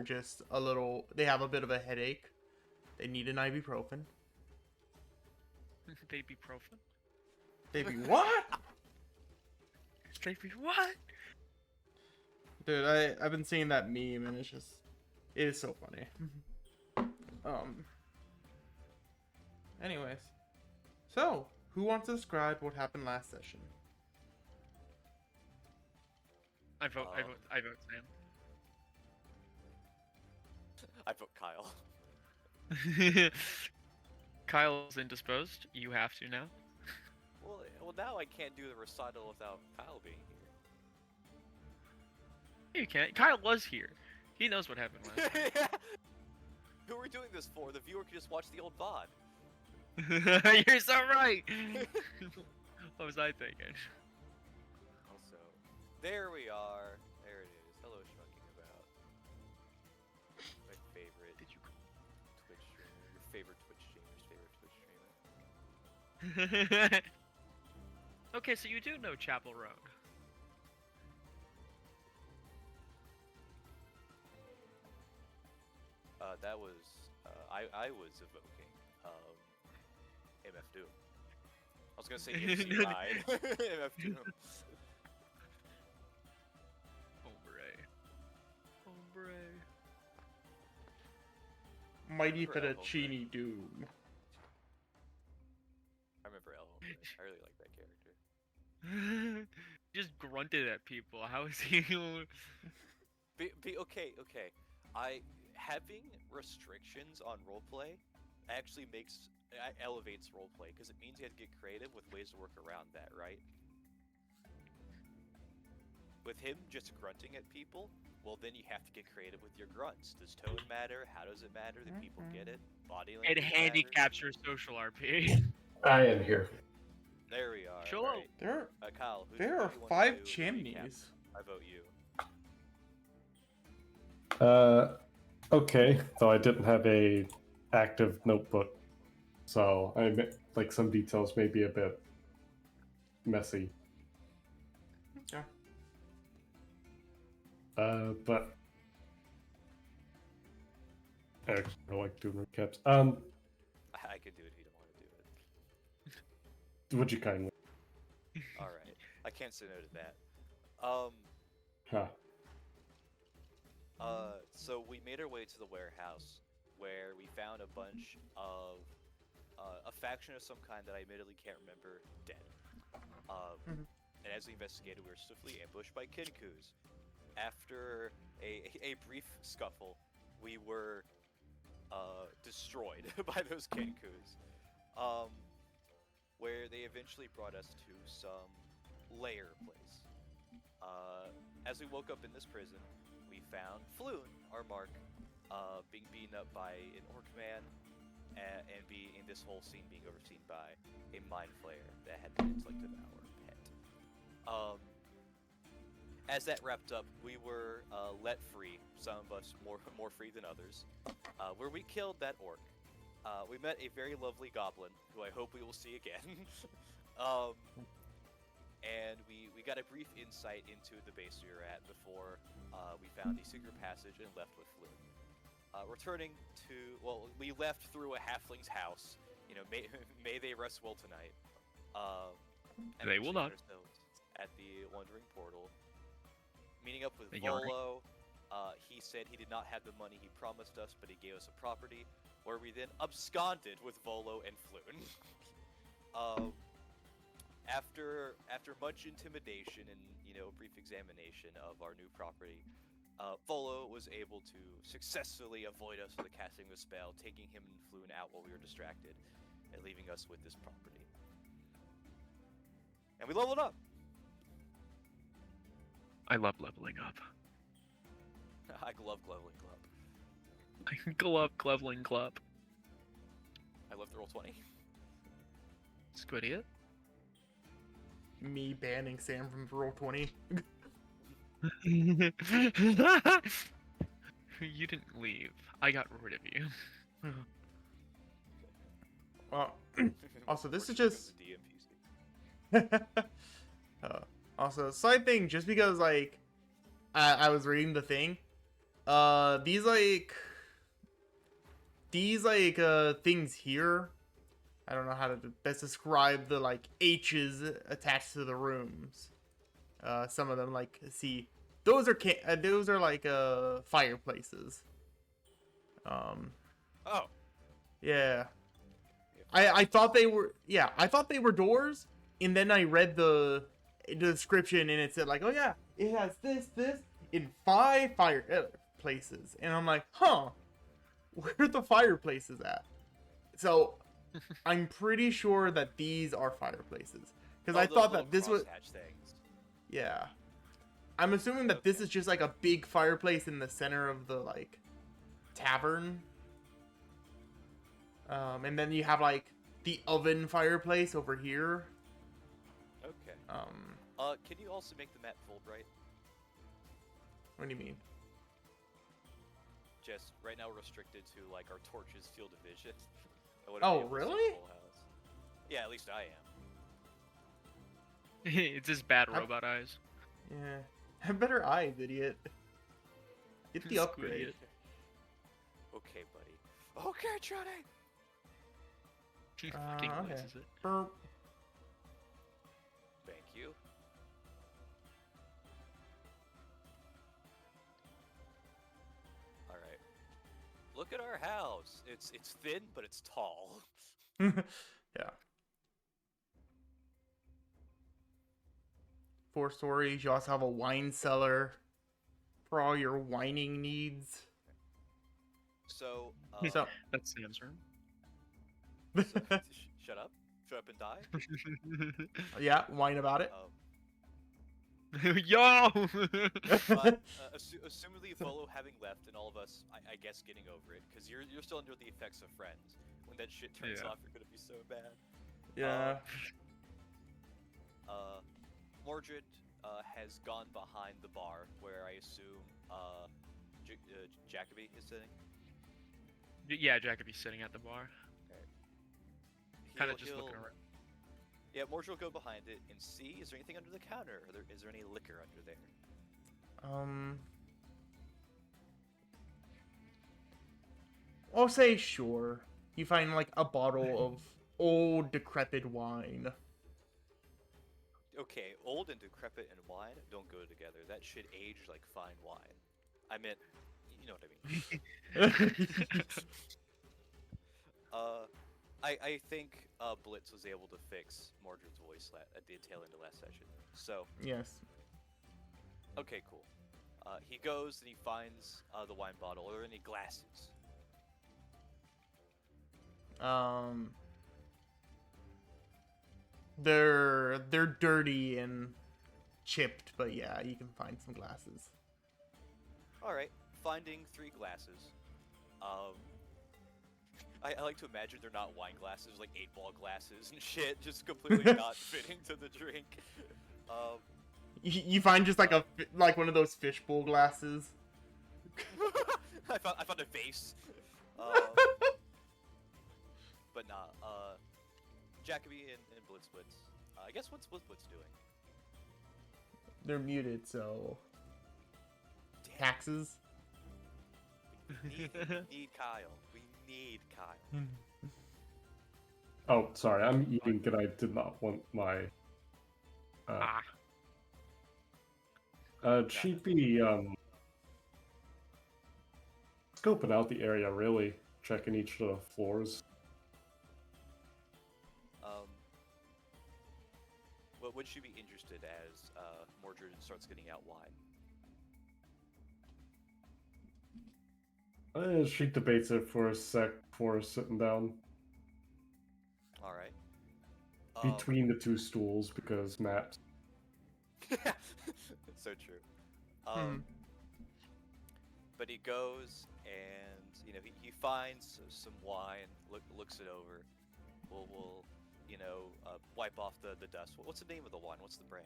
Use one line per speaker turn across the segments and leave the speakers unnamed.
they're just they have a bit of a headache. They need an ibuprofen.
Baby profile.
Baby, what?
Baby what?
Dude, I've been seeing that meme and it is so funny. Anyways. So, who wants to describe what happened last session?
I vote Sam.
I vote Kyle.
Kyle's indisposed. You have to now.
Well, now I can't do the recital without Kyle being
You can't. Kyle was here. He knows what happened last
here. Who are we doing this for? The viewer can just watch the old VOD.
time. You're so right. What was I thinking?
Also, there we are. There it is. Hello, Shmucking About. My favorite
Did you?
Twitch streamer. Your favorite Twitch streamer's favorite Twitch streamer.
Okay, so you do know Chapel Road.
That was I was evoking MF Doom. I was gonna say MC Ride. MF Doom.
Hombre.
Mighty
Remember El
Fettuccine Doom.
I remember El Hombre. I really like that character.
Just grunted at people. How is he?
Okay. Having restrictions on roleplay actually elevates roleplay because it means you have to get creative with ways to work around that, right? With him just grunting at people, well then you have to get creative with your grunts. Does tone matter? How does it matter? Do people get it? Body language
It handicaps your social RP.
I am here.
There we are.
Sure.
Right. Kyle, who
There
do
are
you want
5
to do the
chimneys.
recap? I vote you.
Okay, though I didn't have a active notebook, so like some details may be a bit messy.
Yeah.
But I actually don't like doing recaps.
I could do it if you don't want to do it.
Would you kindly?
All right, I can't say no to that.
Huh.
So we made our way to the warehouse, where we found a bunch of a faction of some kind that I admittedly can't remember dead. And as we investigated, we were swiftly ambushed by Kinkus. After a brief scuffle, we were destroyed by those Kinkus. Where they eventually brought us to some lair place. As we woke up in this prison, we found Floon, our mark, being beaten up by an orc man, and in this whole scene being overseen by a mind flayer that had the intellect of our pet. As that wrapped up, we were let free. Some of us more free than others. Where we killed that orc. We met a very lovely goblin, who I hope we will see again. And we got a brief insight into the base we were at before we found a secret passage and left with Floon. Returning to, we left through a halfling's house. You know, may they rest well tonight. And
They will not.
At the Wandering Portal. Meeting up with
They yarn.
Volo. He said he did not have the money he promised us, but he gave us a property, where we then absconded with Volo and Floon. After much intimidation and a brief examination of our new property, Volo was able to successfully avoid us with the casting of a spell, taking him and Floon out while we were distracted, and leaving us with this property. And we leveled up.
I love leveling up.
I love Leveling Club.
Leveling club.
I love the Roll20.
Squidiot.
Me banning Sam from Roll20.
You didn't leave. I got rid of you.
Also, this is just...
The DMPC.
Also, side thing, just because, like, I was reading the thing, these things here. I don't know how to best describe the like H's attached to the rooms. Some of them like see those are like fireplaces.
Oh,
Yeah. I thought they were doors, and then I read the description and it said like, oh yeah, it has this in 5 fireplaces, and I'm like, huh, where are the fireplaces at? So I'm pretty sure that these are fireplaces because I
those
thought
little
that this was
crosshatch things.
yeah. I'm assuming that this is just like a big fireplace in the center of the like tavern. And then you have like the oven fireplace over here.
Okay. Can you also make the map Fulbright?
What do you mean?
Just right now we're restricted to like our torches field of vision. I wouldn't be
Oh,
able to see
really?
the whole house. Yeah, at least I am.
It's just bad
I'm-
robot eyes.
Yeah. Have better eyes, idiot. Get the
Screw
upgrade.
idiot.
Okay, buddy. Okay, Johnny.
Fucking
okay.
laces it.
Burp.
Thank you. All right. Look at our house. It's thin, but it's tall.
Yeah. 4 stories. You also have a wine cellar for all your whining needs.
So,
So,
That's Sam's room.
shut up. Shut up and die.
yeah, whine about it.
Yo!
But assumedly Volo having left and all of us, I guess, getting over it, because you're still under the effects of Friends. When that shit turns
Yeah.
off, you're gonna be so bad.
Yeah.
Mordred has gone behind the bar, where I assume Jacoby is sitting.
Yeah, Jack could be sitting at the bar. Kind of just looking around.
Yeah, Mordred will go behind it and see, is there anything under the counter? Is there any liquor under there?
I'll say sure. You find like a bottle of old decrepit wine.
Okay, old and decrepit and wine don't go together. That shit aged like fine wine. I meant, you know what I mean. I think Blitz was able to fix Mordred's voice at the tail end of last session. So,
Yes.
okay, cool. He goes and he finds the wine bottle. Are there any glasses?
They're dirty and chipped, but yeah, you can find some glasses.
All right, finding 3 glasses. I like to imagine they're not wine glasses, like 8-ball glasses and shit, just completely not fitting to the drink.
You find just like like one of those fishbowl glasses.
I found a vase. But nah, Jacoby and Blitzblitz. I guess what's Blitzblitz doing?
They're muted, so
Damn,
taxes.
we need Kyle. We need Kyle.
Oh, sorry, I'm eating and I did not want my. She'd be scoping out the area, really checking each of the floors.
What would she be interested as Mordred starts getting out wine?
She debates it for a sec before sitting down
All right.
between the 2 stools because maps.
So true.
Hmm.
But he goes and he finds some wine, looks it over. We'll wipe off the dust. What's the name of the wine? What's the brand?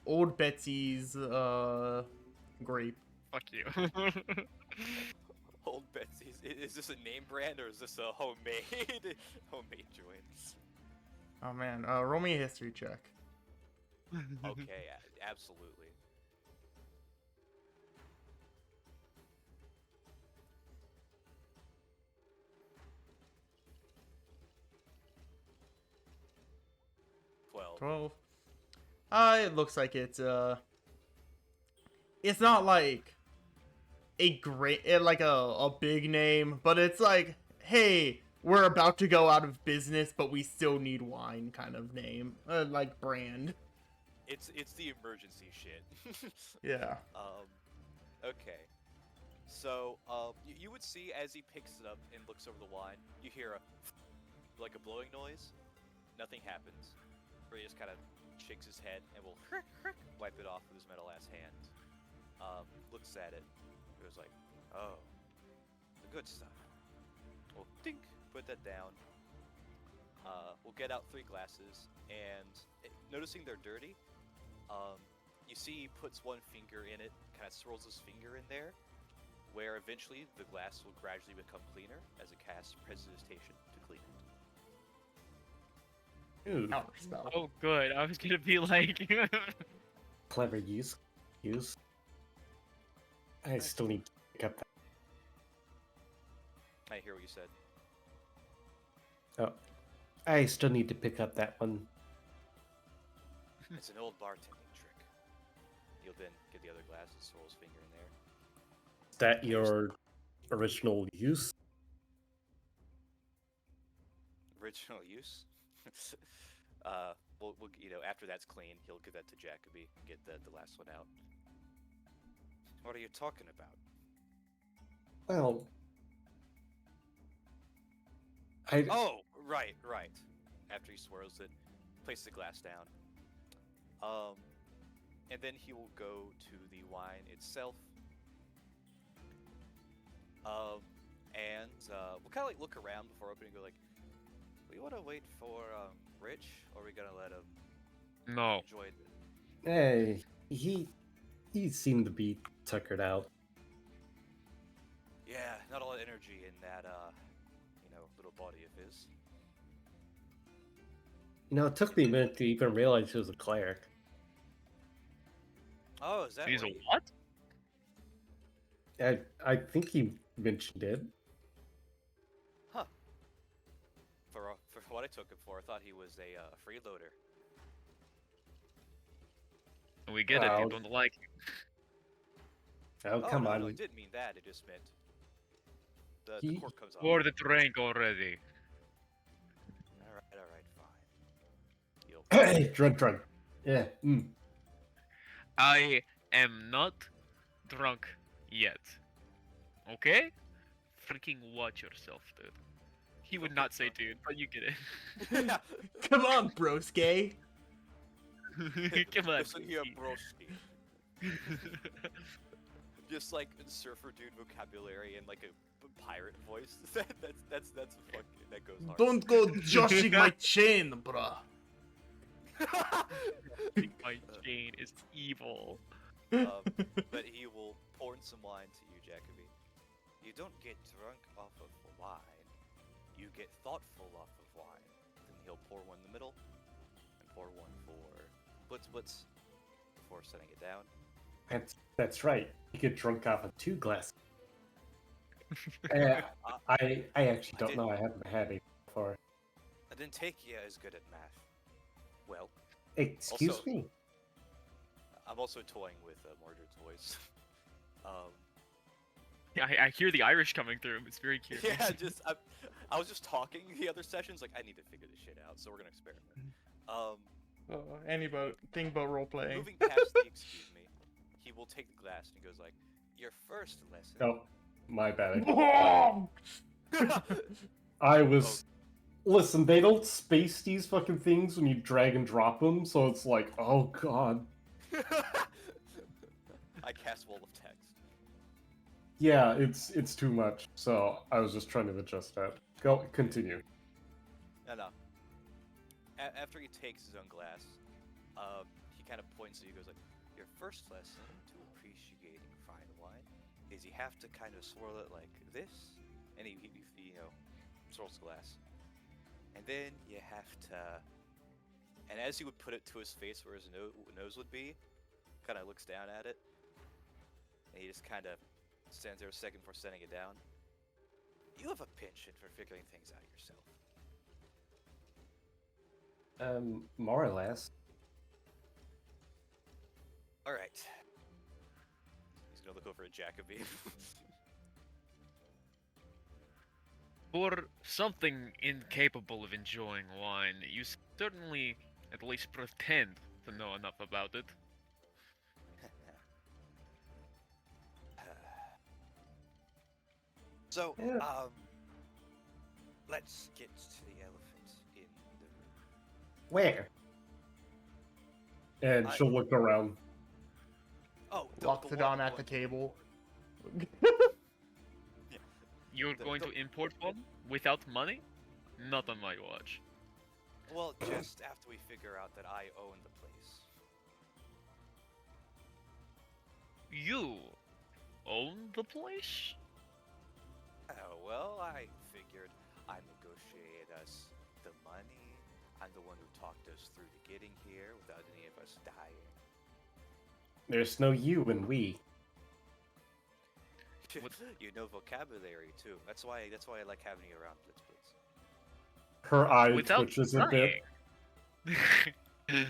Old Betsy's grape.
Fuck you.
Old Betsy's. Is this a name brand or is this a homemade joint?
Oh man, roll me a history check.
Okay, absolutely. Well,
12. It looks like it's not like a great, like a big name, but it's like, hey, we're about to go out of business, but we still need wine kind of name, like brand.
it's the emergency shit.
Yeah.
Okay. So, you would see as he picks it up and looks over the wine, you hear like a blowing noise. Nothing happens. Or he just kind of shakes his head and will wipe it off with his metal ass hand. Looks at it. Goes like, oh, the good stuff. We'll dink, put that down. We'll get out 3 glasses, and noticing they're dirty, you see he puts one finger in it, kind of swirls his finger in there, where eventually the glass will gradually become cleaner as it casts prestidigitation to clean it.
Ooh,
Counter spell.
Oh, good. I was gonna be like,
clever use. I still need to pick up that.
I hear what you said.
Oh, I still need to pick up that one.
It's an old bartending trick. You'll then get the other glass and swirl his finger in there.
Is that your original use?
Original use. We'll after that's clean, he'll give that to Jacoby and get the last one out. What are you talking about?
Well,
Oh, right. After he swirls it, place the glass down. And then he will go to the wine itself. And we'll kind of like look around before opening. And go like, we want to wait for Rich, or are we gonna let him
no.
enjoy it?
hey, he seemed to be tuckered out.
Yeah, not a lot of energy in that little body of his.
You know, it took me a minute to even realize he was a cleric.
Oh, is that
He's a
what
what?
I think he mentioned it.
Huh. For what I took him for, I thought he was a freeloader.
We get it.
Wow.
People don't like you.
Oh, come
no,
on.
No, it didn't mean that. It just meant the
He-
cork comes off.
Pour the drink already.
All right, fine. You'll
Hey, drunk. Yeah.
I am not drunk yet. Okay? Freaking watch yourself, dude. He would not say dude, but you get it.
Come on, broske.
Come on.
Listen here, broski. Just like surfer dude vocabulary and like a pirate voice. that's fucking that goes hard.
Don't go joshing my chain, bruh.
My chain is evil.
But he will pour in some wine to you, Jacoby. You don't get drunk off of wine. You get thoughtful off of wine. Then he'll pour one in the middle, and pour one for Blitz before setting it down.
That's right. You get drunk off of 2 glasses. I actually don't know. I haven't had it before.
I didn't take you as good at math. Well,
Excuse
Also-
me.
I'm also toying with Mordred toys.
Yeah, I hear the Irish coming through. It's very cute.
Yeah, I was just talking the other sessions. Like, I need to figure this shit out, so we're gonna experiment.
Think about role playing.
Moving past the excuse me, he will take the glass and he goes like, "Your first lesson."
Oh, my bad.
Oh!
I was. Listen, they don't space these fucking things when you drag and drop them, so it's like, oh god.
I cast wall of text.
Yeah, it's too much. So I was just trying to adjust that. Continue.
No. After he takes his own glass, he kind of points at you. Goes like, "Your first lesson to appreciating fine wine is you have to kind of swirl it like this," and he swirls the glass, and then you have to and as he would put it to his face where his nose would be, kind of looks down at it, and he just kind of stands there a second before setting it down. You have a penchant for figuring things out yourself.
More or less.
All right. He's gonna look over at Jacoby.
For something incapable of enjoying wine, you certainly at least pretend to know enough about it.
So,
Yeah.
let's get to the elephant in the room.
Where? And
I-
she'll look around.
Oh,
Loxodon at the table.
You're going to import one without money? Not on my watch.
Well, just after we figure out that I own the place.
You own the place?
Oh, well, I figured I negotiated us the money. I'm the one who talked us through to getting here without any of us dying.
There's no you and we.
What-
You know vocabulary too. That's why I like having you around, Blitz Blitz.
Her eye
Without
twitches a bit,
dying.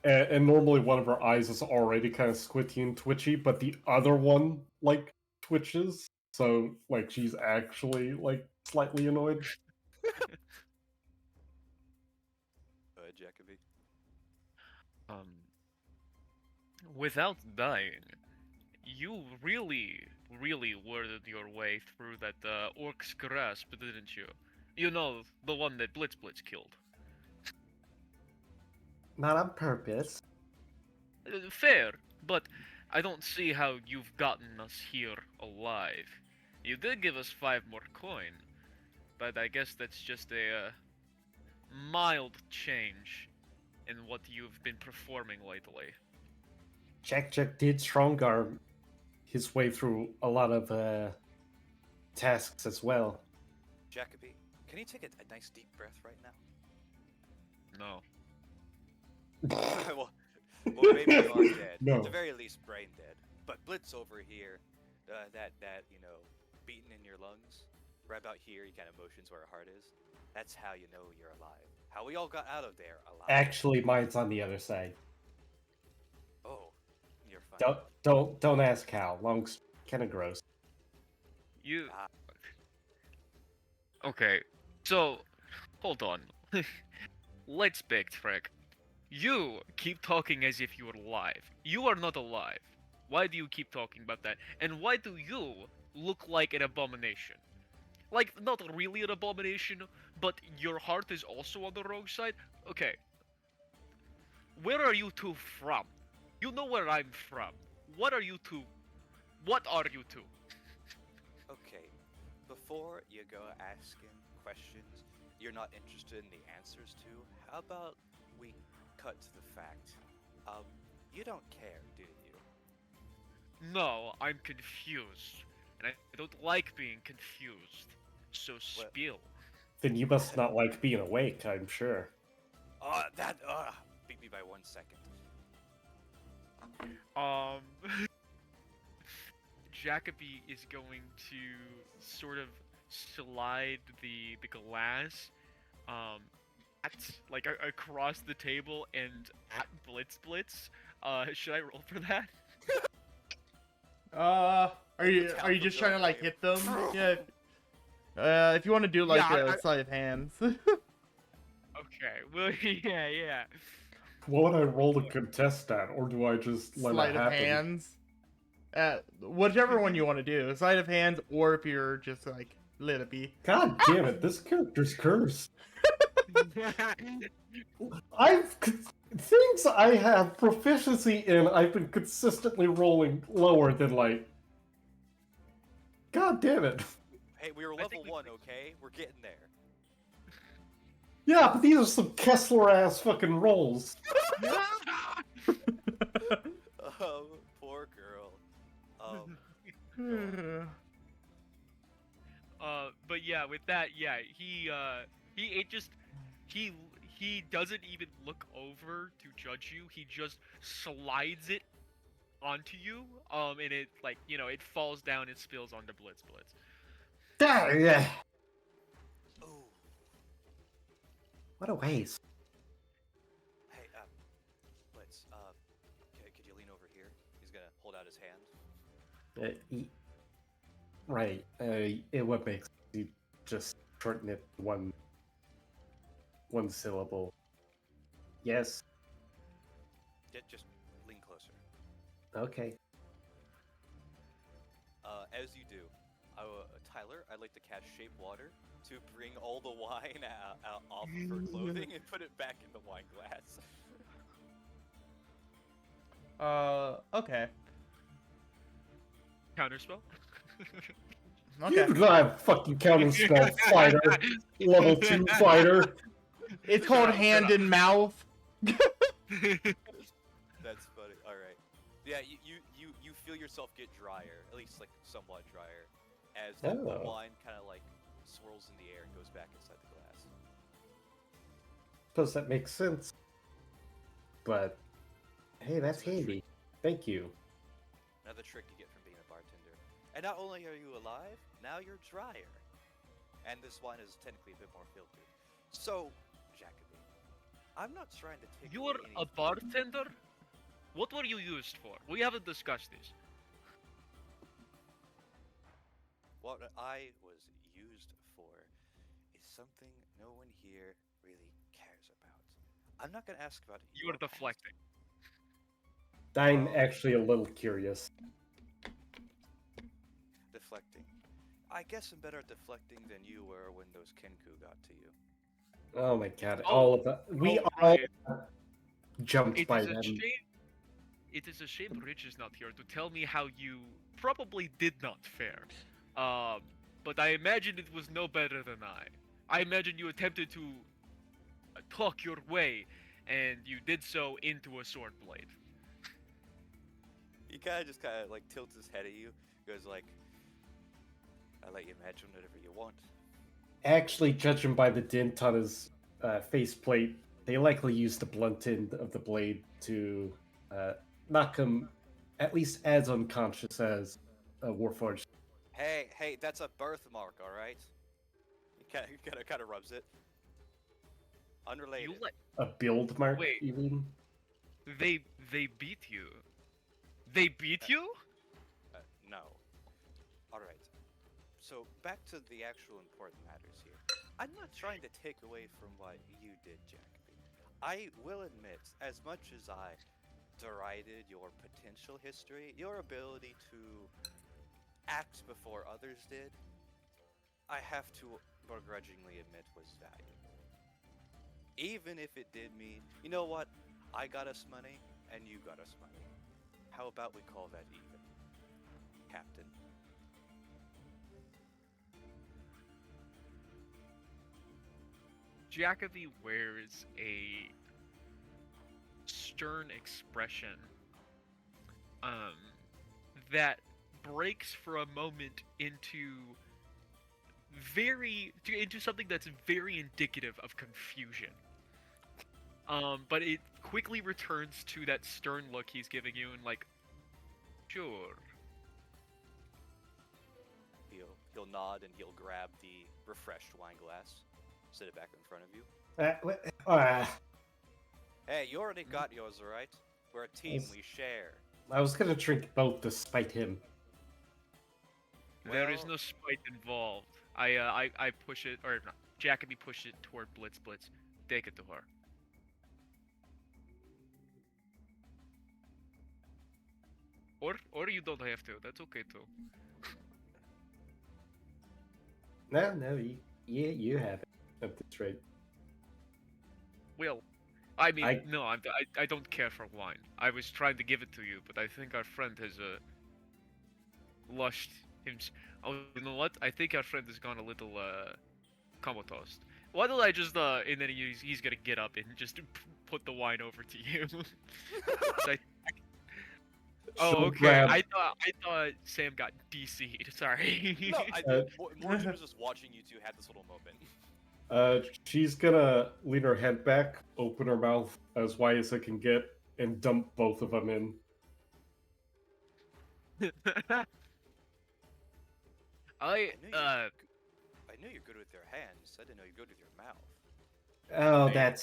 and normally one of her eyes is already kind of squinty and twitchy, but the other one like twitches, so like she's actually like slightly annoyed.
Jacoby.
Without dying, you really worded your way through that orc's grasp, didn't you? You know, the one that Blitz Blitz killed.
Not on purpose.
Fair, but I don't see how you've gotten us here alive. You did give us 5 more coin, but I guess that's just a mild change in what you've been performing lately.
Jack did strong arm his way through a lot of tasks as well.
Jacoby, can you take a nice deep breath right now?
No.
well, maybe you are dead.
No.
At the very least, brain dead. But Blitz over here, that beating in your lungs, right about here, he kind of motions where her heart is. That's how you know you're alive. How we all got out of there alive.
Actually, mine's on the other side.
Oh, you're fine.
Don't ask how. Lungs kind of gross.
You.
Ah.
Okay, so hold on. Let's backtrack. You keep talking as if you're alive. You are not alive. Why do you keep talking about that? And why do you look like an abomination? Like, not really an abomination, but your heart is also on the wrong side? Okay. Where are you two from? You know where I'm from. What are you two? What are you two?
Okay, before you go asking questions you're not interested in the answers to, how about we cut to the fact? You don't care, do you?
No, I'm confused. And I don't like being confused. So
Well-
spill.
Then you must not like being awake, I'm sure.
Beat me by 1 second.
Jacoby is going to sort of slide the glass, across the table and at Blitz Blitz. Should I roll for that?
Are you just trying to like hit them? Yeah. If you want to do like
Yeah,
a sleight of hands.
Okay. Well, yeah.
What would I roll to contest that, or do I just let
Sleight
it
of
happen?
hands. Whichever one you want to do. Sleight of hands, or if you're just like Lippy.
God damn it, this character's cursed. Things I have proficiency in, I've been consistently rolling lower than like. God damn it.
Hey, we were
I think
level
we
1,
fixed
okay? We're getting there.
Yeah, but these are some Kessler ass fucking rolls.
Poor girl.
But yeah, with that, yeah, he he doesn't even look over to judge you. He just slides it onto you, and it like it falls down and spills onto Blitz.
Yeah.
Ooh.
What a waste.
Hey, Blitz, could you lean over here? He's gonna hold out his hand.
Right. It what makes you just shorten it one syllable. Yes.
Just lean closer.
Okay.
As you do, Tyler, I'd like to cast Shape Water to bring all the wine out off of her clothing and put it back in the wine glass.
Okay.
Counterspell.
Okay.
You not fucking counting spell fighter. Level 2 fighter.
It's called hand in mouth.
That's funny. All right. Yeah, you feel yourself get drier, at least like somewhat drier, as the
Oh.
wine kind of like swirls in the air and goes back inside the glass.
Suppose that makes sense. But hey, that's handy. Thank you.
Another trick you get from being a bartender. And not only are you alive, now you're drier. And this wine is technically a bit more filtered. So, Jacoby, I'm not trying to take
You
away
are a
anything-
bartender? What were you used for? We haven't discussed this.
What I was used for is something no one here really cares about. I'm not gonna ask about
You
your
are
past.
deflecting.
I'm actually a little curious.
Deflecting. I guess I'm better at deflecting than you were when those Kenku got to you.
Oh my god,
Oh.
all of that. We
Oh,
all
right.
jumped
It
by
is a
them.
shame. It is a shame Rich is not here to tell me how you probably did not fare. But I imagine it was no better than I. I imagine you attempted to talk your way, and you did so into a sword blade.
He kind of like tilts his head at you. Goes like, "I let you imagine whatever you want."
Actually, judging by the dent on his faceplate, they likely used the blunt end of the blade to knock him at least as unconscious as Warforged.
Hey, that's a birthmark, all right? He kind of rubs it. Unrelated.
You let
A build mark,
Wait.
you mean?
they beat you. They beat you?
No. All right. So back to the actual important matters here. I'm not trying to take away from what you did, Jacoby. I will admit, as much as I derided your potential history, your ability to act before others did, I have to begrudgingly admit was valuable. Even if it did mean, you know what, I got us money and you got us money. How about we call that even, Captain?
Jacoby wears a stern expression that breaks for a moment into something that's very indicative of confusion. But it quickly returns to that stern look he's giving you and like, sure.
He'll nod and he'll grab the refreshed wine glass, set it back in front of you. Hey, you already got yours, alright? We're a team,
Yes.
we share.
I was gonna drink both to spite him.
There is
Well-
no spite involved. I push it, or not, Jacoby push it toward Blitz. Take it to her. Or you don't have to. That's okay too.
No, you have it. That's right.
Well, I mean,
I-
no, I don't care for wine. I was trying to give it to you, but I think our friend has lushed him. Oh, you know what? I think our friend has gone a little comatose. Why don't I just and then he's gonna get up and just put the wine over to you. So oh,
She'll
okay.
grab-
I thought Sam got DC'd. Sorry.
No,
Uh,
Morgan was just watching you two have this little moment.
She's gonna lean her head back, open her mouth as wide as it can get, and dump both of them in.
I
knew
uh
I knew you're good with your hands. I didn't know you're good with your mouth.
Oh,
I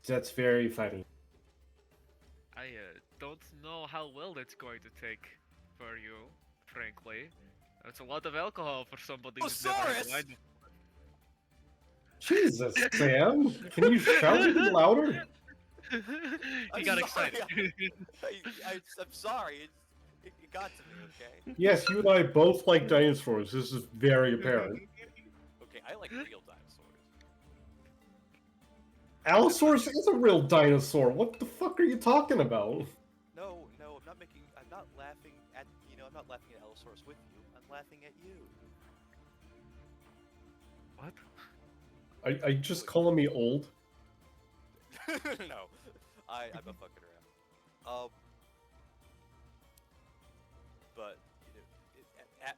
that's very funny.
don't know how well that's going to take for you, frankly. That's a lot of alcohol for somebody who's never had
Osaurus!
wine.
Jesus, Sam, can you shout a little louder?
He
I'm
got
sorry,
excited.
I'm sorry. It got to me, okay?
Yes, you and I both like dinosaurs. This is very apparent.
Okay, I like real dinosaurs.
Allosaurus is a real dinosaur. What the fuck are you talking about?
No, I'm not laughing at, I'm not laughing at Allosaurus with you. I'm laughing at you.
What?
Are you just calling me old?
No, I'm not fucking around. But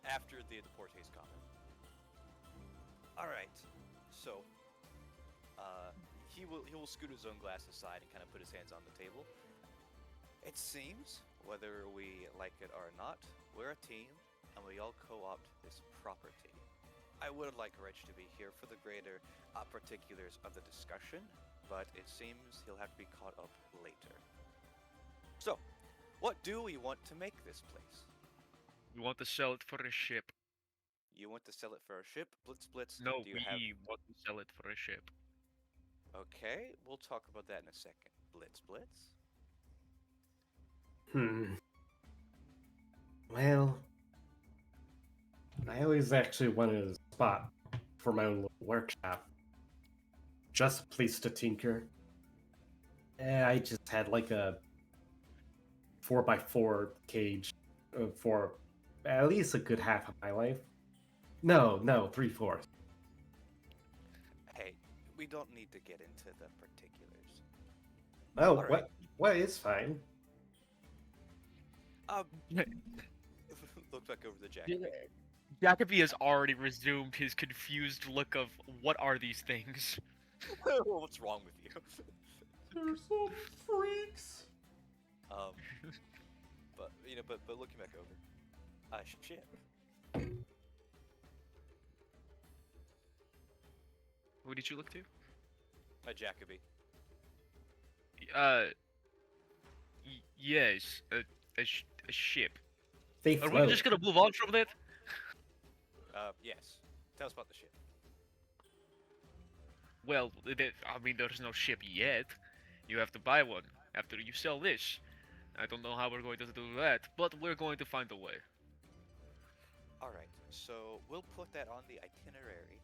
after the Deportes comment. All right, so he will scoot his own glass aside and kind of put his hands on the table. It seems, whether we like it or not, we're a team, and we all co-opt this property. I would like Rich to be here for the greater particulars of the discussion, but it seems he'll have to be caught up later. So, what do we want to make this place?
We want to sell it for a ship.
You want to sell it for a ship? Blitz,
No,
do you
we
have...
want to sell it for a ship.
Okay, we'll talk about that in a second. Blitz.
Well, I always actually wanted a spot for my own little workshop. Just a place to tinker. I just had like a 4x4 cage for at least a good half of my life. No, 3/4.
Hey, we don't need to get into the particulars.
Oh,
All right.
what is fine?
Look back over the jacket.
Jacoby has already resumed his confused look of what are these things?
What's wrong with you?
They're some freaks.
But looking back over, shit.
Who did you look to?
Jacoby.
Yes, a ship.
They
Are we
float.
just gonna move on from that?
Yes. Tell us about the ship.
Well, I mean, there's no ship yet. You have to buy one after you sell this. I don't know how we're going to do that, but we're going to find a way.
All right. So we'll put that on the itinerary.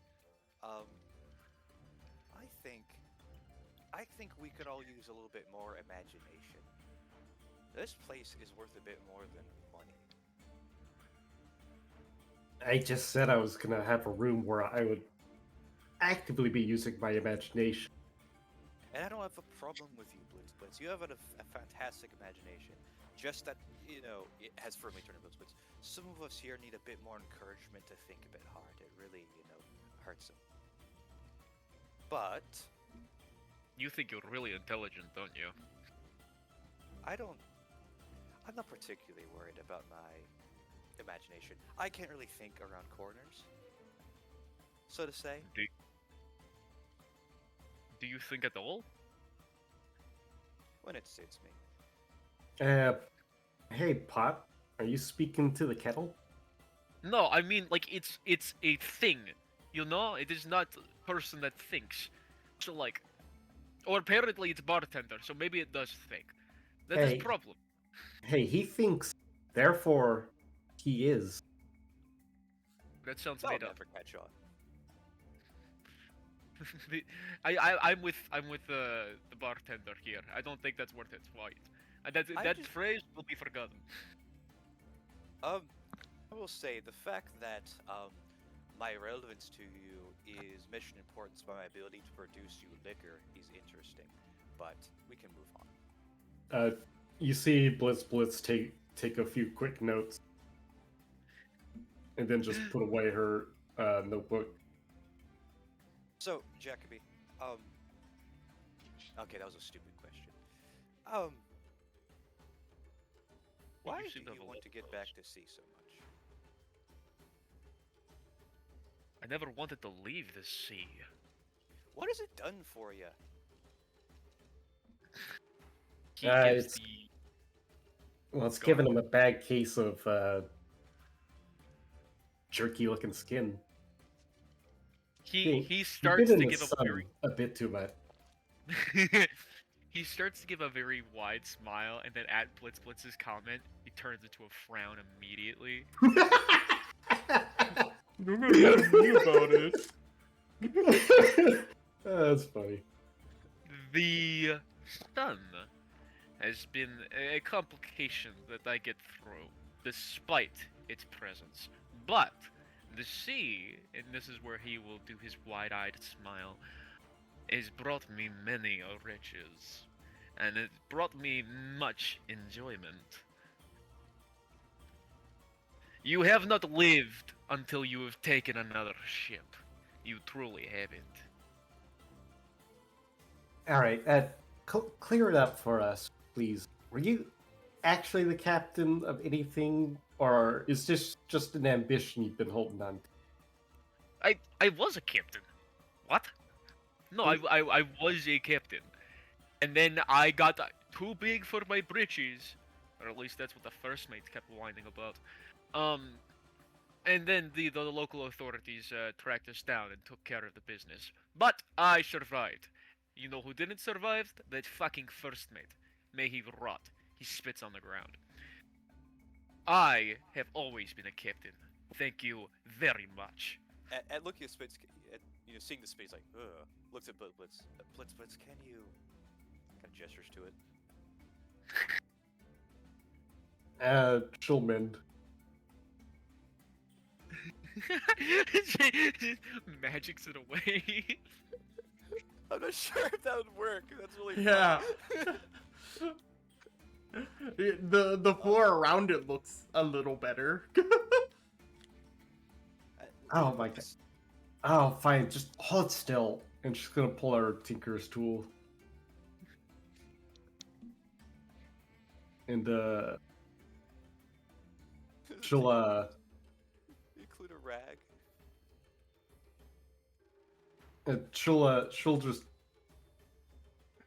I think we could all use a little bit more imagination. This place is worth a bit more than money.
I just said I was gonna have a room where I would actively be using my imagination.
And I don't have a problem with you, Blitz. You have a fantastic imagination. Just that, it has firmly turned to Blitz. Some of us here need a bit more encouragement to think a bit hard. It really, hurts them. But
You think you're really intelligent, don't you?
I'm not particularly worried about my imagination. I can't really think around corners, so to say.
Do you think at all?
When it suits me.
Hey, Pot, are you speaking to the kettle?
No, I mean, like, it's a thing, you know? It is not a person that thinks. So, like, or apparently it's bartender, so maybe it does think. That's
Hey.
a problem.
Hey, he thinks, therefore, he is.
That sounds
I'll
made up.
never catch on.
I'm with the bartender here. I don't think that's worth its while. That
just-
phrase will be forgotten.
I will say the fact that my relevance to you is mission importance by my ability to produce you liquor is interesting, but we can move on.
You see Blitz take a few quick notes, and then just put away her notebook.
So, Jacoby, okay, that was a stupid question. Um, why do
seem to have
you
a
want
lot
to
of
get
those.
back to sea so much?
I never wanted to leave the sea.
What has it done for you?
He gives
It's
the
well, it's
Go
given him a bad case of jerky-looking skin.
he
He's
starts
been
to
in the
give a
sun
very
a bit too much.
he starts to give a very wide smile, and then at Blitz's comment, he turns into a frown immediately.
You're gonna be mean about it.
That's funny.
The sun has been a complication that I get through, despite its presence. But the sea, and this is where he will do his wide-eyed smile, has brought me many riches, and it brought me much enjoyment. You have not lived until you have taken another ship. You truly haven't.
All right, clear it up for us, please. Were you actually the captain of anything, or is this just an ambition you've been holding on to?
I was a captain. What? No, I was a captain. And then I got too big for my britches. Or at least that's what the first mate kept whining about. And then the local authorities tracked us down and took care of the business. But I survived. You know who didn't survive? That fucking first mate. May he rot. He spits on the ground. I have always been a captain. Thank you very much.
At looking at Spitz, seeing the space like, ugh, looks at Blitz. Blitz, can you? Kind of gestures to it.
She'll mend.
Just magics it away.
I'm not sure if that would work. That's really
Yeah.
fun.
The floor around it looks a little better.
Oh my god. Oh, fine. Just hold still. And she's gonna pull out her tinker's tool. And she'll
Include a rag.
she'll just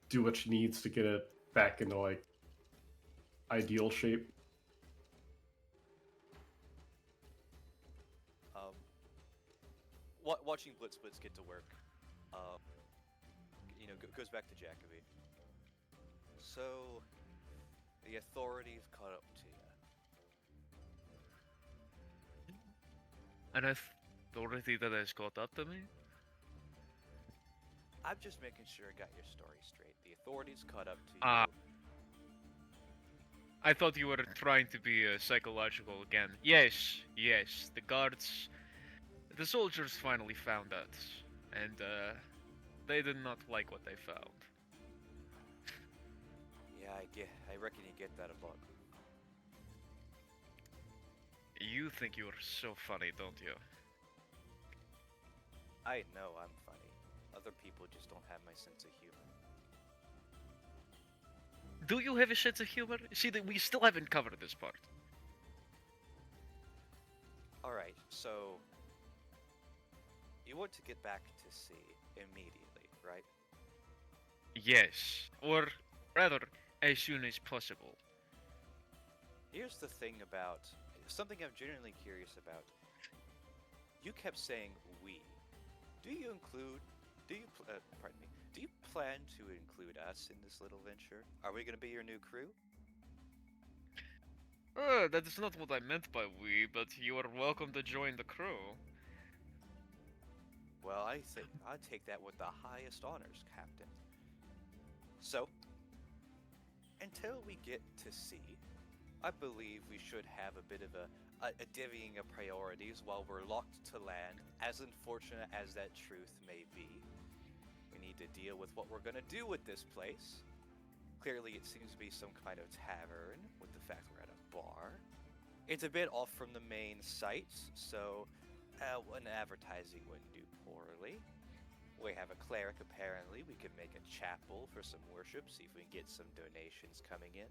do what she needs to get it back into like ideal shape.
Watching Blitz get to work, goes back to Jacoby. So, the authorities caught up to you.
An authority that has caught up to me?
I'm just making sure I got your story straight. The authorities caught up to you.
I thought you were trying to be psychological again. Yes, the guards... The soldiers finally found us, and they did not like what they found.
Yeah, I reckon you get that a lot.
You think you're so funny, don't you?
I know I'm funny. Other people just don't have my sense of humor.
Do you have a sense of humor? See, we still haven't covered this part.
Alright, so... You want to get back to sea immediately, right?
Yes, or rather, as soon as possible.
Here's the thing about... Something I'm genuinely curious about. You kept saying we. Do you plan to include us in this little venture? Are we gonna be your new crew?
That is not what I meant by we, but you are welcome to join the crew.
Well, I think I'd take that with the highest honors, Captain. So, until we get to sea, I believe we should have a bit of a divvying of priorities while we're locked to land, as unfortunate as that truth may be. We need to deal with what we're gonna do with this place. Clearly, it seems to be some kind of tavern, with the fact we're at a bar. It's a bit off from the main site, so an advertising wouldn't do poorly. We have a cleric, apparently. We can make a chapel for some worship, see if we can get some donations coming in.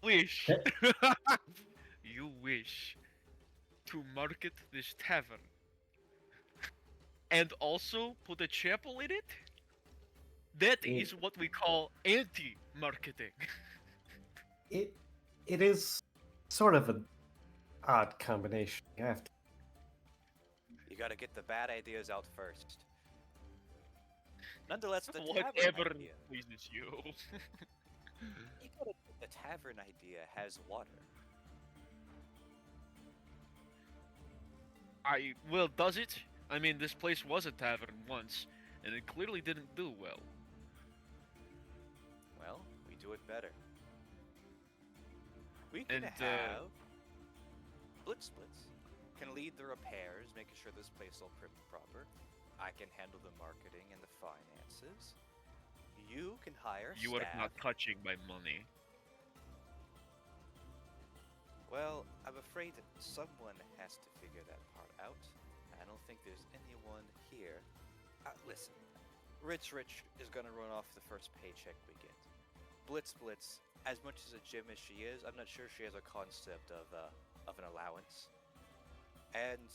Wish.
Eh.
You wish to market this tavern and also put a chapel in it? That
Mm.
is what we call anti-marketing.
It is sort of an odd combination. You have to.
You gotta get the bad ideas out first. Nonetheless, the tavern
Whatever
idea.
pleases you.
You gotta think the tavern idea has water.
Well, does it? I mean, this place was a tavern once, and it clearly didn't do well.
Well, we do it better. We can
And,
have Blitz can lead the repairs, making sure this place is all prim and proper. I can handle the marketing and the finances. You can hire
You
staff.
are not touching my money.
Well, I'm afraid that someone has to figure that part out. I don't think there's anyone here. Listen, Rich is gonna run off the first paycheck we get. Blitz, as much as a gym as she is, I'm not sure she has a concept of an allowance. And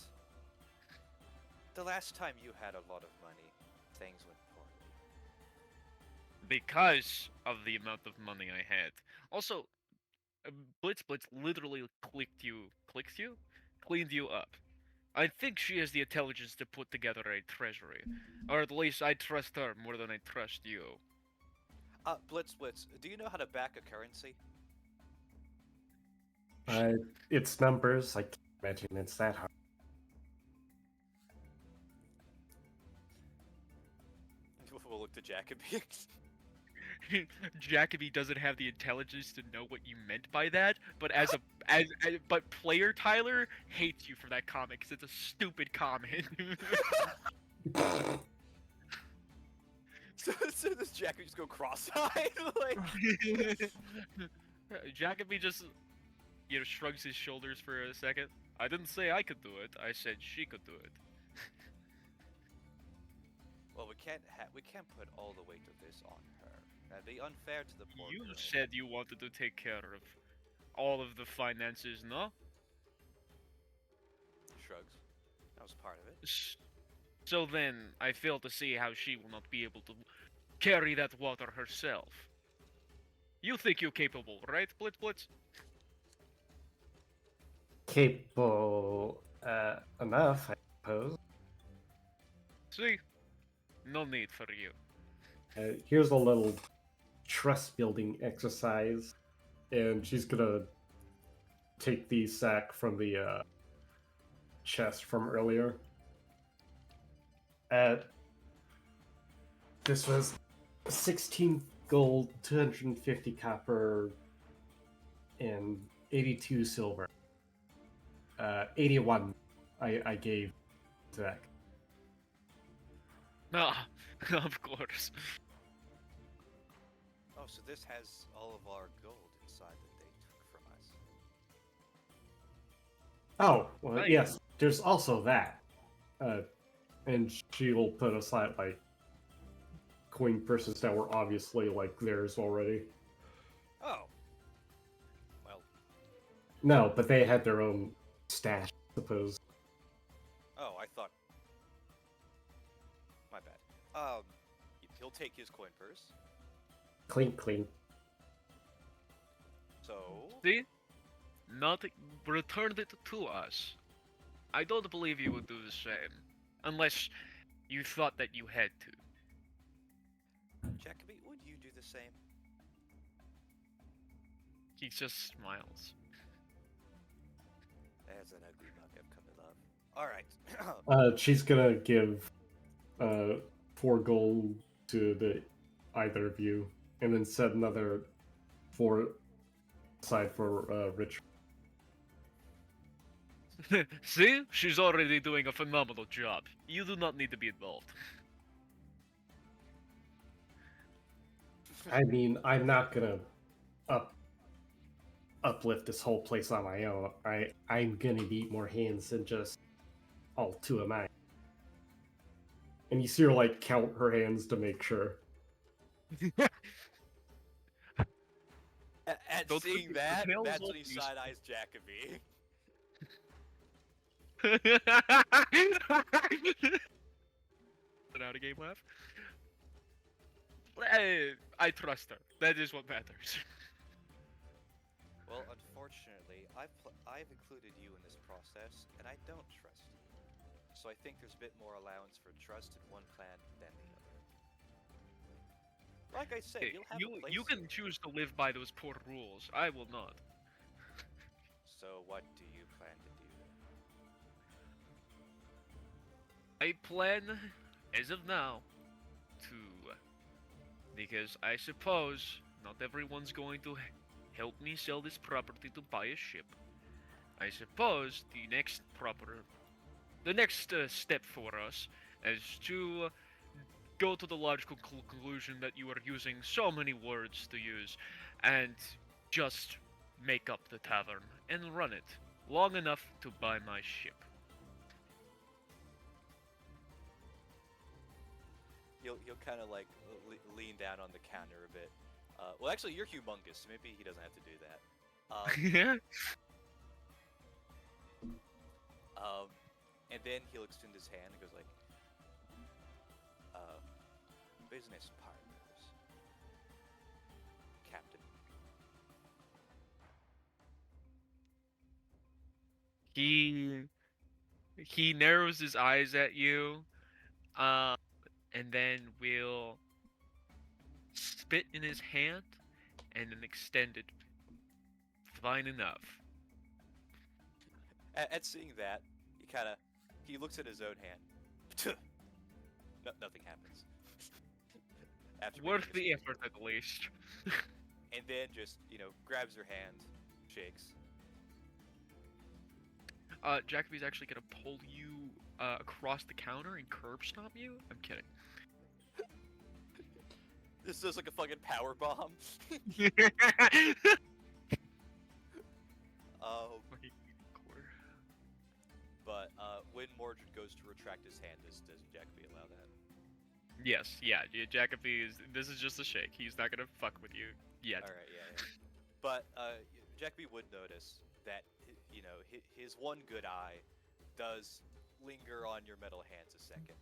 the last time you had a lot of money, things went poorly.
Because of the amount of money I had. Also, Blitz literally cleaned you up. I think she has the intelligence to put together a treasury. Or at least I trust her more than I trust you.
Blitz, do you know how to back a currency?
It's numbers. I can't imagine it's that hard.
We'll look to Jacoby.
Jacoby doesn't have the intelligence to know what you meant by that, but but player Tyler hates you for that comment because it's a stupid comment.
so does Jacoby just go cross-eyed? Like,
Jacoby just, shrugs his shoulders for a second. I didn't say I could do it. I said she could do it.
well, we can't put all the weight of this on her. That'd be unfair to the poor
You
girl.
said you wanted to take care of all of the finances, no?
Shrugs. That was part of it.
So then, I fail to see how she will not be able to carry that water herself. You think you're capable, right, Blitz?
Capable enough, I suppose.
See? No need for you.
Here's a little trust building exercise, and she's gonna take the sack from the chest from earlier. This was 16 gold, 250 copper, and 82 silver. 81 I gave Zach.
Ah, of course.
Oh, so this has all of our gold inside that they took from us.
Oh, well,
Nice.
yes. There's also that. And she will put aside like coin purses that were obviously like theirs already.
Oh. Well,
No, but they had their own stash, I suppose.
oh, I thought. My bad. He'll take his coin purse.
Clean.
So,
See? Not returned it to us. I don't believe you would do the same. Unless you thought that you had to.
Jacoby, would you do the same?
He just smiles.
That's an ugly mug I've come to love. Alright.
She's gonna give 4 gold to the either of you, and then set another 4 aside for Rich.
See? She's already doing a phenomenal job. You do not need to be involved.
I mean, I'm not gonna up uplift this whole place on my own. I'm gonna need more hands than just all two of mine. And you see her like count her hands to make sure.
At
Don't
seeing
forget,
that,
the tail is
that's
all
when he
useful.
side eyes Jacoby.
An out of game laugh. I trust her. That is what matters.
Well, unfortunately, I've included you in this process, and I don't trust you. So I think there's a bit more allowance for trust in one clan than the other. Like I said, you'll have a place.
You can choose to live by those poor rules. I will not.
So what do you plan to do?
I plan, as of now, to, because I suppose not everyone's going to help me sell this property to buy a ship. I suppose the next step for us is to go to the logical conclusion that you are using so many words to use, and just make up the tavern and run it long enough to buy my ship.
He'll kind of like lean down on the counter a bit. Well, actually, you're humongous, so maybe he doesn't have to do that.
Yeah.
And then he'll extend his hand and goes like, business partners, Captain.
He narrows his eyes at you, and then will spit in his hand and then extend it. Fine enough.
At seeing that, he looks at his own hand. Nothing happens. After
Worth
making
the
a
effort at least.
and then just grabs her hand, shakes.
Jacoby's actually gonna pull you across the counter and curb stomp you? I'm kidding.
This is like a fucking power bomb. But when Mordred goes to retract his hand, does Jacoby allow that?
Yes, yeah, Jacoby is. This is just a shake. He's not gonna fuck with you yet.
All right, yeah. But Jacoby would notice that his one good eye does linger on your metal hands a second.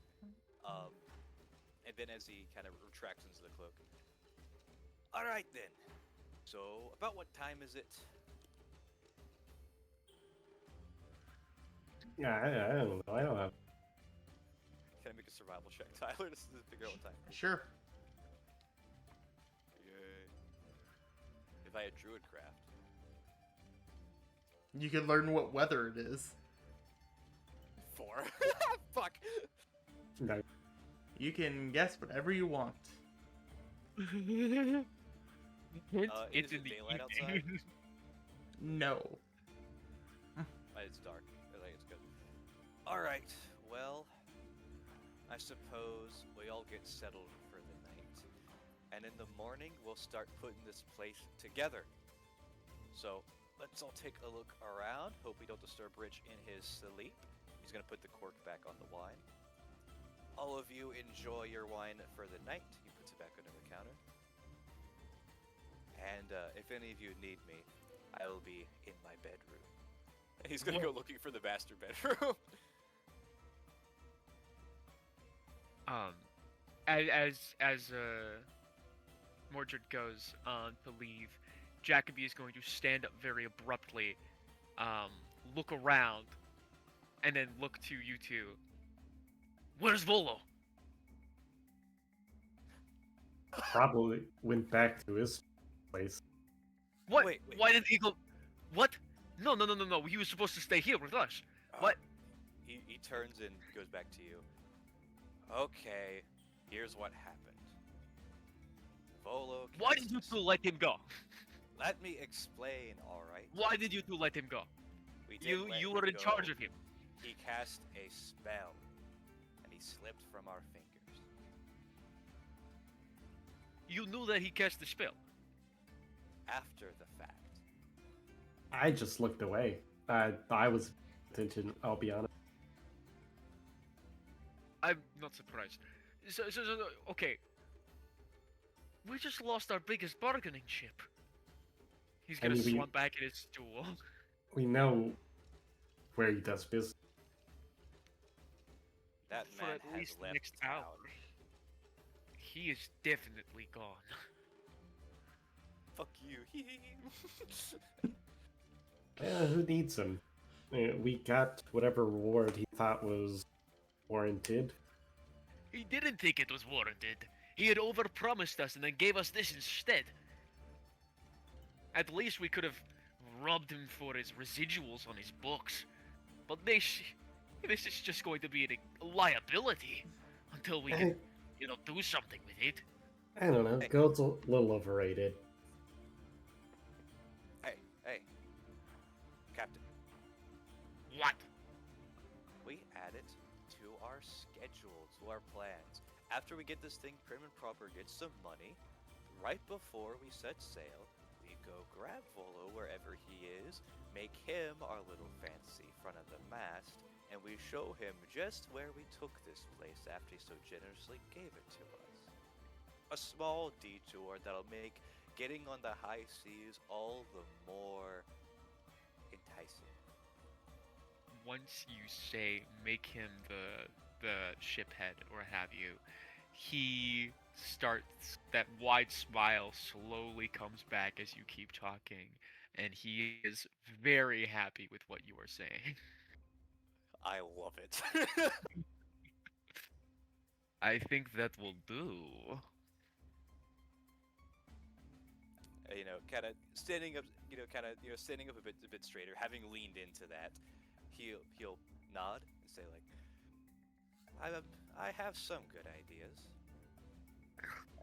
And then as he kind of retracts into the cloak. All right then. So about what time is it?
Yeah, I don't know. I don't have.
Can I make a survival check, Tyler, to figure out what time?
Sure.
Yay. If I had Druidcraft.
You can learn what weather it is.
4. Fuck.
No.
You can guess whatever you want.
It's
Is
in
it
the
daylight
evening.
outside?
No.
It's dark. I think it's good. Alright, well, I suppose we all get settled for the night. And in the morning, we'll start putting this place together. So, let's all take a look around. Hope we don't disturb Rich in his sleep. He's gonna put the cork back on the wine. All of you enjoy your wine for the night. He puts it back under the counter. And if any of you need me, I will be in my bedroom. And he's gonna go looking for the master bedroom.
As Mordred goes on to leave, Jacoby is going to stand up very abruptly, look around, and then look to you two. Where's Volo?
Probably went back to his place.
What?
Wait.
Why did he go? What? No. He was supposed to stay here with us. What?
He turns and goes back to you. Okay, here's what happened. Volo.
Why did you two let him go?
Let me explain, alright?
Why did you two let him go?
We didn't let
You
him
were in
go.
charge of him.
He cast a spell, and he slipped from our fingers.
You knew that he cast the spell.
After the fact.
I just looked away. I was attention. I'll be honest.
I'm not surprised. So, okay. We just lost our biggest bargaining chip. He's gonna
mean, we-
slump back in his stool.
We know where he does business.
That
For
man
at
has
least the
left
next
town.
hour. He is definitely gone.
Fuck you.
Who needs him? We got whatever reward he thought was warranted.
He didn't think it was warranted. He had overpromised us and then gave us this instead. At least we could have robbed him for his residuals on his books. But this is just going to be a liability until we can, do something with it.
I don't know.
Hey.
Gold's a little overrated.
Hey, Captain.
What?
We add it to our schedule, to our plans. After we get this thing prim and proper, get some money, right before we set sail, we go grab Volo wherever he is, make him our little fancy front of the mast, and we show him just where we took this place after he so generously gave it to us. A small detour that'll make getting on the high seas all the more enticing.
Once you say make him the ship head or have you, he starts, that wide smile slowly comes back as you keep talking, and he is very happy with what you are saying.
I love it.
I think that will do.
Kind of standing up, standing up a bit straighter, having leaned into that, he'll nod and say like, I have some good ideas.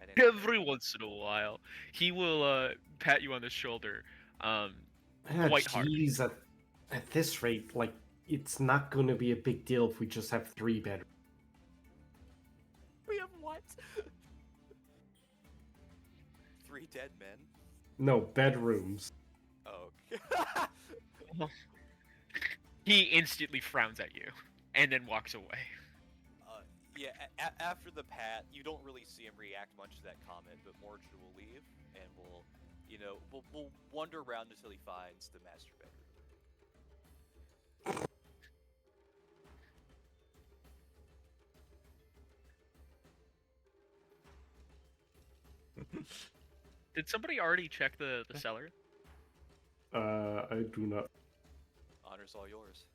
I didn't-
Every once in a while, he will pat you on the shoulder. Quite hard.
Jeez, at this rate, like, it's not going to be a big deal if we just have 3 bedrooms.
We have what? 3 dead men?
No, bedrooms.
Oh.
He instantly frowns at you, and then walks away.
Yeah, after the pat, you don't really see him react much to that comment, but Mordred will leave, and we'll wander around until he finds the master bedroom.
Did somebody already check the cellar?
I do not.
Honor's all yours.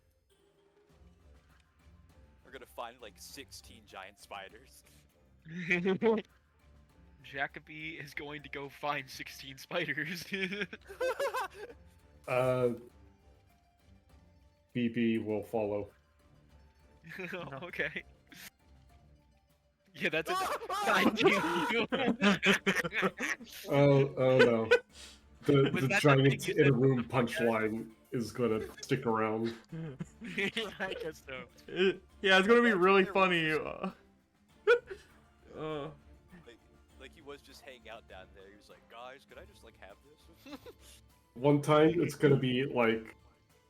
We're gonna find like 16 giant spiders.
Jacoby is going to go find 16 spiders.
BB will follow.
Okay. Yeah, that's a 19.
Oh no. The
Was that the
giant
thing
in
you
a room punchline is gonna stick around.
I guess so.
Yeah, it's gonna be
That's
really
what
funny.
Like he was just hanging out down there. He was like, guys, could I just like have this?
One time it's gonna be like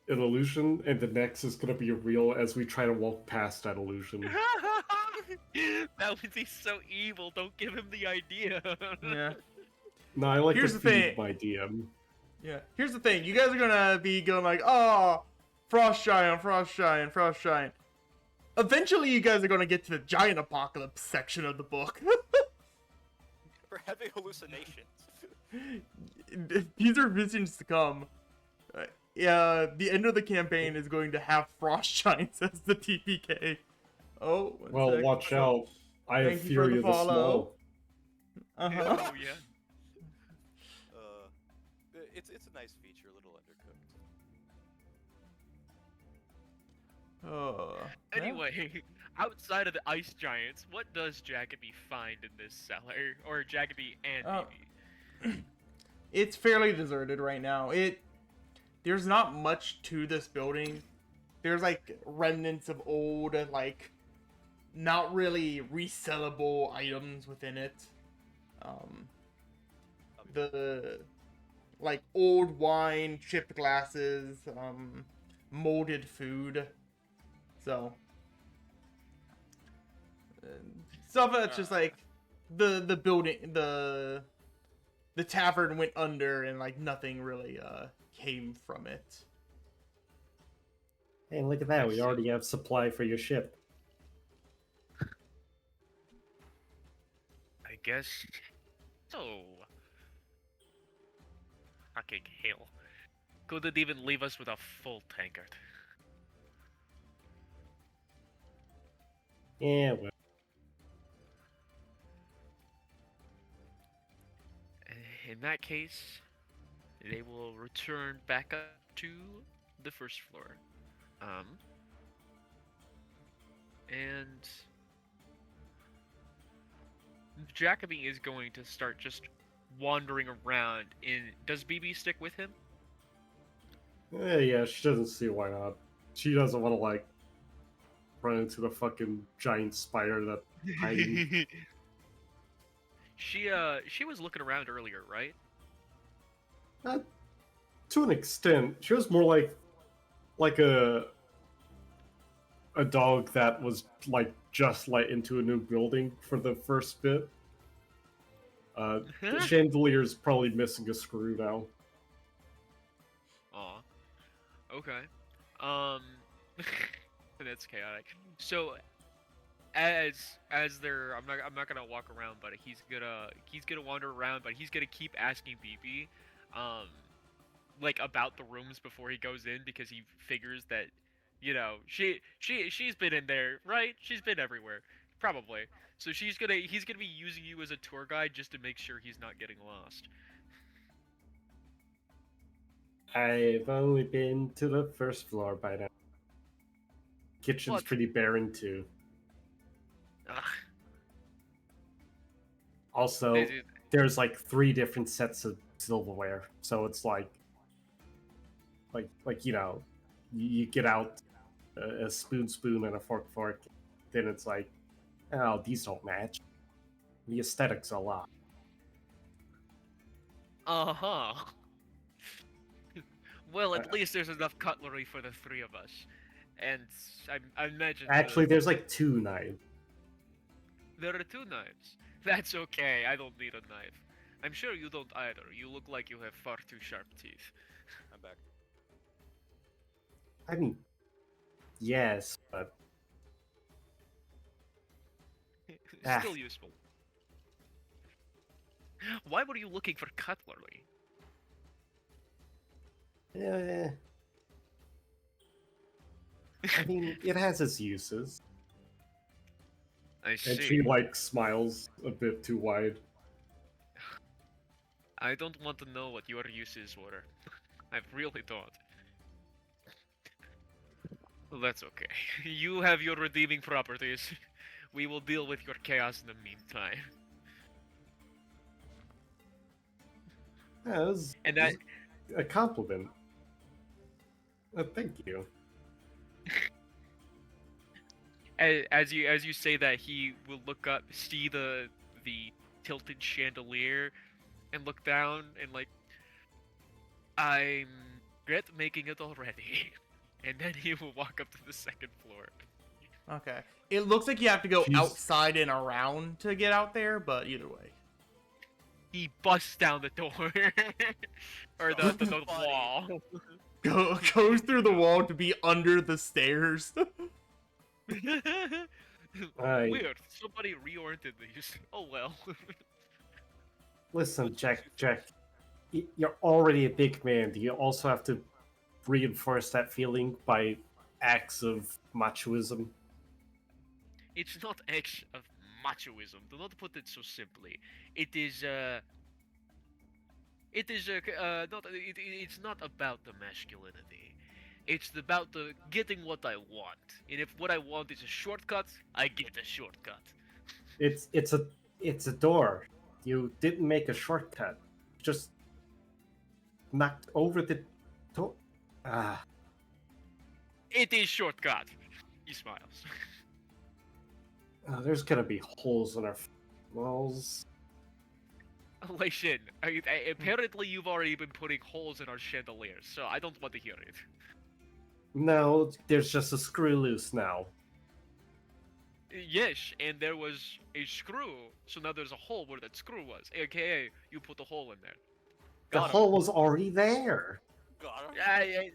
an illusion, and the next is gonna be real as we try to walk past that illusion.
That would be so evil. Don't give him the idea.
Yeah.
No, I like
Here's
to
the
feed
thing.
my DM.
Yeah. Here's the thing. You guys are gonna be going like, oh, Frost Giant, Frost Giant, Frost Giant. Eventually, you guys are gonna get to the Giant Apocalypse section of the book.
We're having hallucinations.
These are visions to come. Yeah, the end of the campaign is going to have Frost Giants as the TPK. Oh, one
Well,
sec.
watch out. I have
Thank you for
Fury
the
of the
follow.
Small.
Uh-huh.
Oh yeah.
It's a nice feature, a little undercooked.
Oh.
Anyway, outside of the ice giants, what does Jacoby find in this cellar? Or Jacoby and
Oh.
Bibi?
It's fairly deserted right now. There's not much to this building. There's like remnants of old, like not really resellable items within it. The like old wine, chipped glasses, molded food. So stuff that's just like the building the tavern went under and like nothing really came from it.
Hey, look at that.
I
We
see.
already have supply for your ship.
I guess. So. Fucking hell. Couldn't even leave us with a full tankard.
Yeah, well.
In that case, they will return back up to the first floor. And Jacoby is going to start just wandering around. Does BB stick with him?
Yeah, she doesn't see why not. She doesn't want to, like, run into the fucking giant spider that hiding.
She was looking around earlier, right?
To an extent. She was more like a dog that was like just let into a new building for the first bit. The chandelier's probably missing a screw now.
Aw. Okay. Um that's chaotic. So as they're I'm not gonna walk around, but he's gonna wander around, but he's gonna keep asking BB like about the rooms before he goes in, because he figures that, you know, she's been in there, right? She's been everywhere. Probably. So he's gonna be using you as a tour guide just to make sure he's not getting lost.
I've only been to the first floor by now. Kitchen's
What?
pretty barren too.
Ugh.
Also,
They-
there's like 3 different sets of silverware, so it's like you know, you get out a spoon and a fork, then it's like, oh, these don't match. The aesthetics are a lot.
Uh-huh. Well, at least there's enough cutlery for the 3 of us. And I imagine
Actually, there's like 2 knives.
there are 2 knives. That's okay, I don't need a knife. I'm sure you don't either. You look like you have far too sharp teeth.
I'm back.
I mean, yes, but Ah.
Still useful. Why were you looking for cutlery?
I mean, it has its uses.
I
And
see.
she like smiles a bit too wide.
I don't want to know what your uses were. I really don't. Well, that's okay. You have your redeeming properties. We will deal with your chaos in the meantime.
Yeah, it was,
And that
a compliment. Thank you.
as you say that, he will look up, see the tilted chandelier, and look down and like, I'm regret making it already. And then he will walk up to the 2nd floor.
Okay. It looks like you have to go
She's-
outside and around to get out there, but either way.
He busts down the door, or the
Funny.
wall.
Goes through the wall to be under the stairs.
I-
Weird. Somebody reoriented these. Oh well.
Listen, Jack, you're already a big man. Do you also have to reinforce that feeling by acts of machoism?
It's not acts of machoism. Do not put it so simply. It is not. It's not about the masculinity. It's about the getting what I want. And if what I want is a shortcut, I get a shortcut.
It's a door. You didn't make a shortcut. Just knocked over the door. Ah,
It is shortcut. He smiles.
there's gonna be holes in our walls.
Lation, apparently you've already been putting holes in our chandeliers, so I don't want to hear it.
No, there's just a screw loose now.
Yes, and there was a screw, so now there's a hole where that screw was, aka you put a hole in there.
The
Got 'em.
hole was already there.
Got him.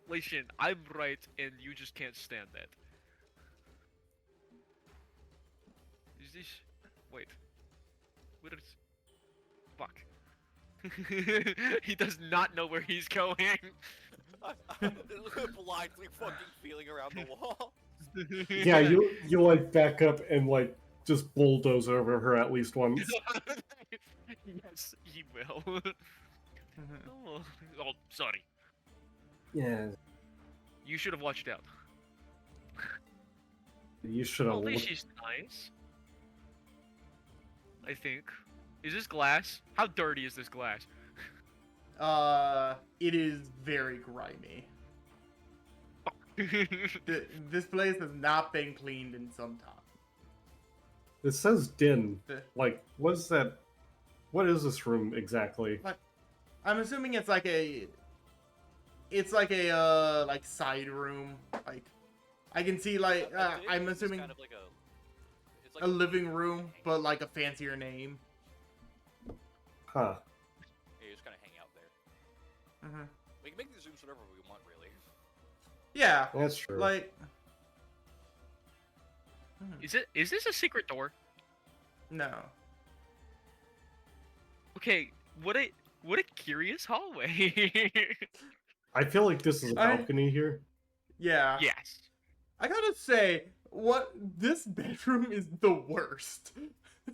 Lation, I'm right, and you just can't stand that. Is this... Wait. Where is... Fuck. He does not know where he's going.
I'm blindly fucking feeling around the wall.
Yeah, you like back up and like just bulldoze over her at least once.
Yes, he will. Oh, sorry.
Yeah,
You should have watched out.
you should have.
At least she's nice. I think. Is this glass? How dirty is this glass?
It is very grimy. This place has not been cleaned in some time.
It says din.
The-
Like, what is that? What is this room exactly?
I'm assuming it's like a like side room. Like I can see like I'm
It's
assuming
kind of like it's like
a living room, but like a fancier name.
Huh.
Yeah, you just kind of hang out there.
Mm-hmm.
We can make these rooms whatever we want, really.
Yeah,
That's true.
like
Is this a secret door?
no.
Okay, what a curious hallway.
I feel like this is a
I-
balcony here.
Yeah.
Yes.
I gotta say, this bedroom is the worst.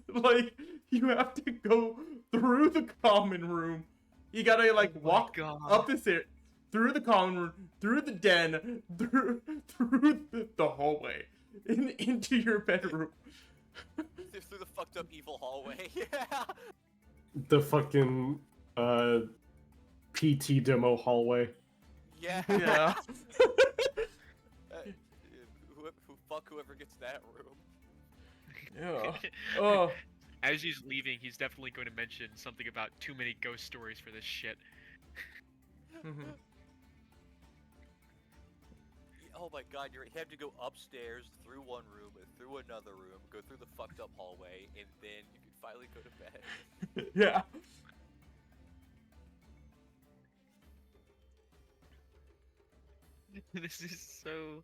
Like, you have to go through the common room. You gotta like walk
God.
up the stairs, through the common room, through the den, through the hallway, into your bedroom.
Through the fucked up evil hallway. Yeah.
The fucking PT demo hallway.
Yeah.
Yeah.
Whoever gets that room.
Yeah. Oh.
As he's leaving, he's definitely going to mention something about too many ghost stories for this shit.
Mhm.
Oh my god, you have to go upstairs, through one room, through another room, go through the fucked up hallway, and then you can finally go to bed.
Yeah.
This is so...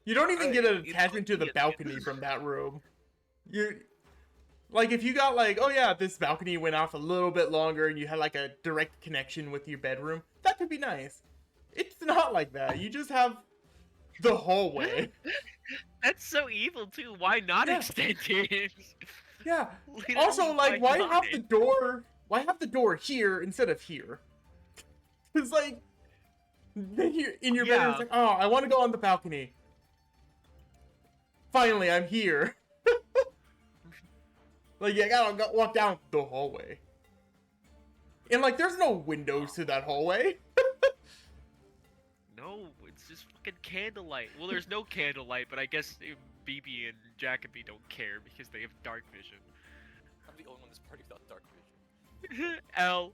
You don't even get an
It's
attachment to the
obvious.
balcony from that room. You like if you got like, oh yeah, this balcony went off a little bit longer and you had like a direct connection with your bedroom, that could be nice. It's not like that. You just have the hallway.
That's so evil too. Why not
Yeah.
extend it?
Yeah.
Literally,
Also, like, why
not?
have the door? Why have the door here instead of here? It's like, then you in your bedroom, it's
Yeah.
like, oh, I want to go on the balcony. Finally, I'm here. Like, you gotta walk down the hallway. And like, there's no windows to that hallway.
No, it's just fucking candlelight. Well, there's no candlelight, but I guess BB and Jacoby don't care because they have dark vision.
I'm the only one in this party without dark vision.
L.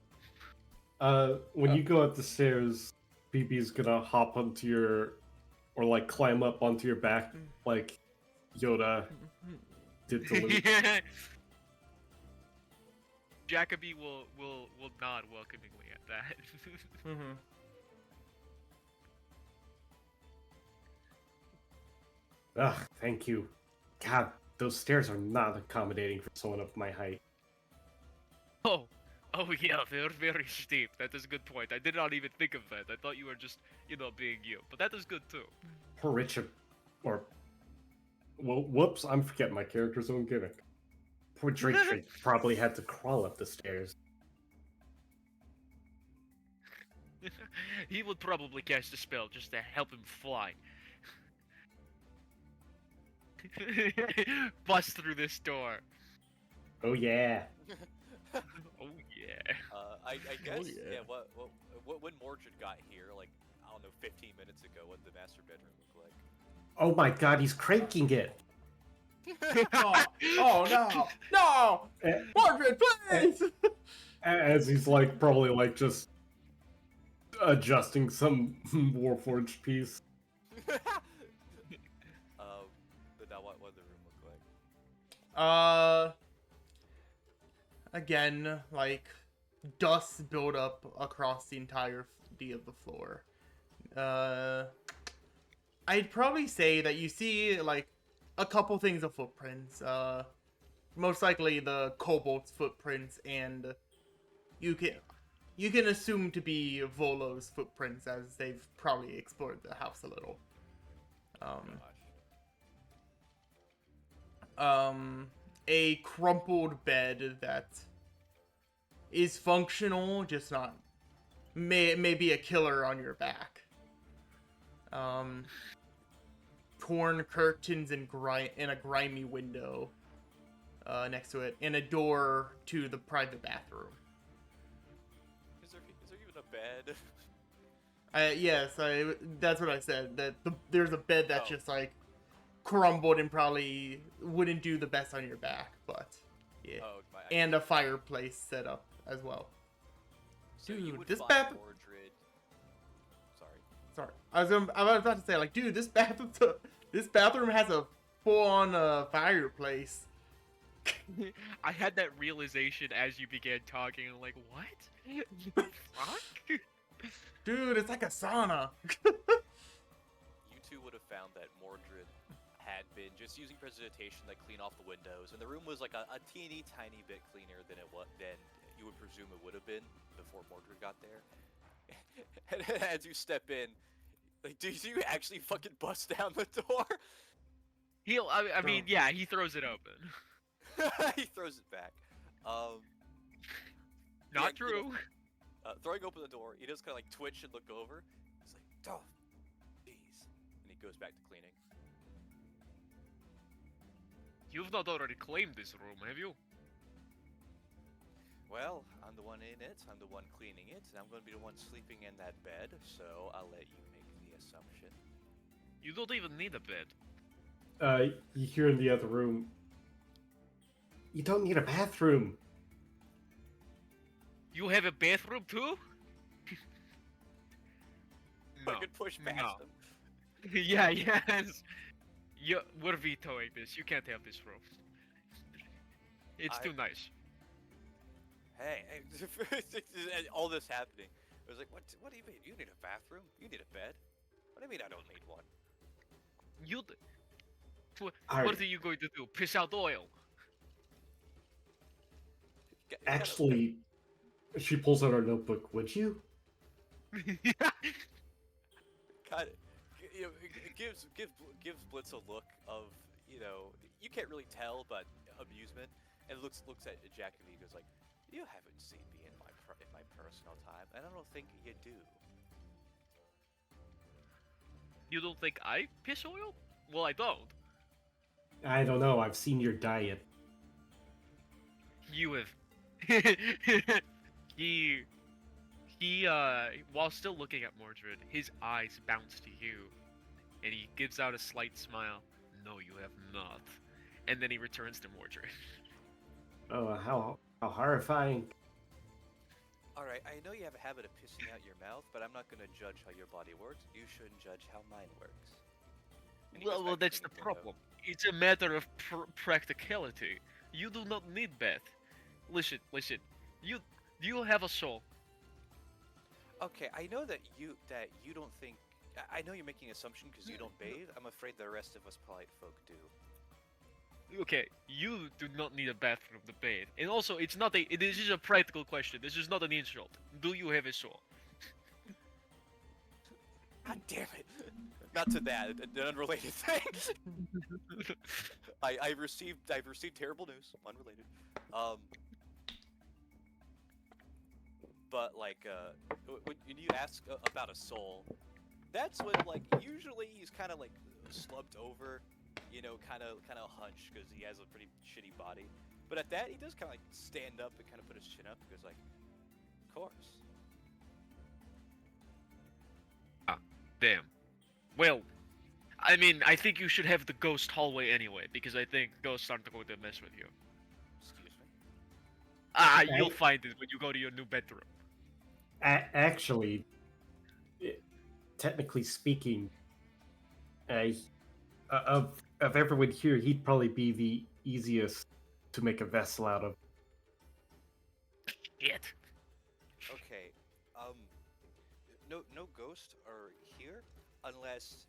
When you go up the stairs, BB's gonna hop onto your, or like climb up onto your back, like Yoda did to Luke.
Jacoby will nod welcomingly at that.
Mm-hmm.
Ugh, thank you. God, those stairs are not accommodating for someone of my height.
Oh yeah, they're very steep. That is a good point. I did not even think of that. I thought you were just, being you. But that is good too.
Poor Richard, or well, whoops, I'm forgetting my character's own gimmick. Poor Drake probably had to crawl up the stairs.
He would probably cast a spell just to help him fly. Bust through this door.
Oh yeah.
Oh yeah.
I guess,
yeah.
when Mordred got here, like, I don't know, 15 minutes ago, what did the master bedroom look like?
Oh my God, he's cranking it.
Oh no! No!
A-
Mordred, please!
As he's like probably like just adjusting some Warforged piece.
But now what the room look like?
Again, like, dust build up across the entirety of the floor. I'd probably say that you see, like, a couple things of footprints. Most likely the kobold's footprints, and you can assume to be Volo's footprints, as they've probably explored the house a little. A crumpled bed that is functional, just not may be a killer on your back. Torn curtains and a grimy window next to it, and a door to the private bathroom.
Is there even a bed?
Yes, that's what I said. That there's a bed that's just like crumbled and probably wouldn't do the best on your back, but yeah.
Oh,
And a fireplace set up as well.
So you
Dude,
would
this
find
bath-
Mordred. Sorry.
Sorry, I was about to say, like, dude, this bathroom has a full-on fireplace.
I had that realization as you began talking. I'm like, what? The fuck?
Dude, it's like a sauna.
You two would have found that Mordred had been just using prestidigitation to clean off the windows, and the room was like a teeny tiny bit cleaner than you would presume it would have been before Mordred got there. And as you step in, like, do you actually fucking bust down the door?
I mean, yeah, he throws it open.
He throws it back.
Not
Yeah,
true.
Throwing open the door, he does kind of like twitch and look over. He's like, "Oh, jeez," and he goes back to cleaning.
You've not already claimed this room, have you?
Well, I'm the one in it, I'm the one cleaning it, and I'm going to be the one sleeping in that bed, so I'll let you make the assumption.
You don't even need a bed.
You hear in the other room.
You don't need a bathroom.
You have a bathroom too? No.
I could push past
no.
him.
Yeah, yes. We're vetoing this. You can't have this room. It's too nice.
Hey, all this happening. I was like, what do you mean? You need a bathroom? You need a bed? What do you mean I don't need one?
What are you going to do? Piss out oil?
Actually, she pulls out her notebook. Would you?
Kind of, it gives Blitz a look of, you can't really tell, but amusement, and looks at Jacoby and goes like, you haven't seen me in my personal time, and I don't think you do.
You don't think I piss oil? Well, I don't.
I don't know. I've seen your diet.
You have. he while still looking at Mordred, his eyes bounce to you, and he gives out a slight smile. No, you have not. And then he returns to Mordred.
Oh, how horrifying!
All right, I know you have a habit of pissing out your mouth, but I'm not going to judge how your body works. You shouldn't judge how mine works. And he goes
Well,
back to
that's the
cleaning window.
problem. It's a matter of practicality. You do not need bath. Listen. You have a soul.
Okay, I know that you don't think. I know you're making an assumption because you don't bathe. I'm afraid the rest of us polite folk do.
Okay, you do not need a bathroom to bathe. And also, it's not a. This is a practical question. This is not an insult. Do you have a soul?
God damn it! Not to that, an unrelated thing. I've received terrible news, unrelated. But like, when you ask about a soul, that's when like usually he's kind of like slumped over, kind of hunched because he has a pretty shitty body. But at that, he does kind of like stand up and kind of put his chin up and goes like, "Of course."
Damn. Well, I mean, I think you should have the ghost hallway anyway, because I think ghosts aren't going to mess with you.
Excuse me.
Ah,
Okay.
you'll find it when you go to your new bedroom.
Actually, technically speaking, of everyone here, he'd probably be the easiest to make a vessel out of.
Shit.
Okay. No ghost are here, unless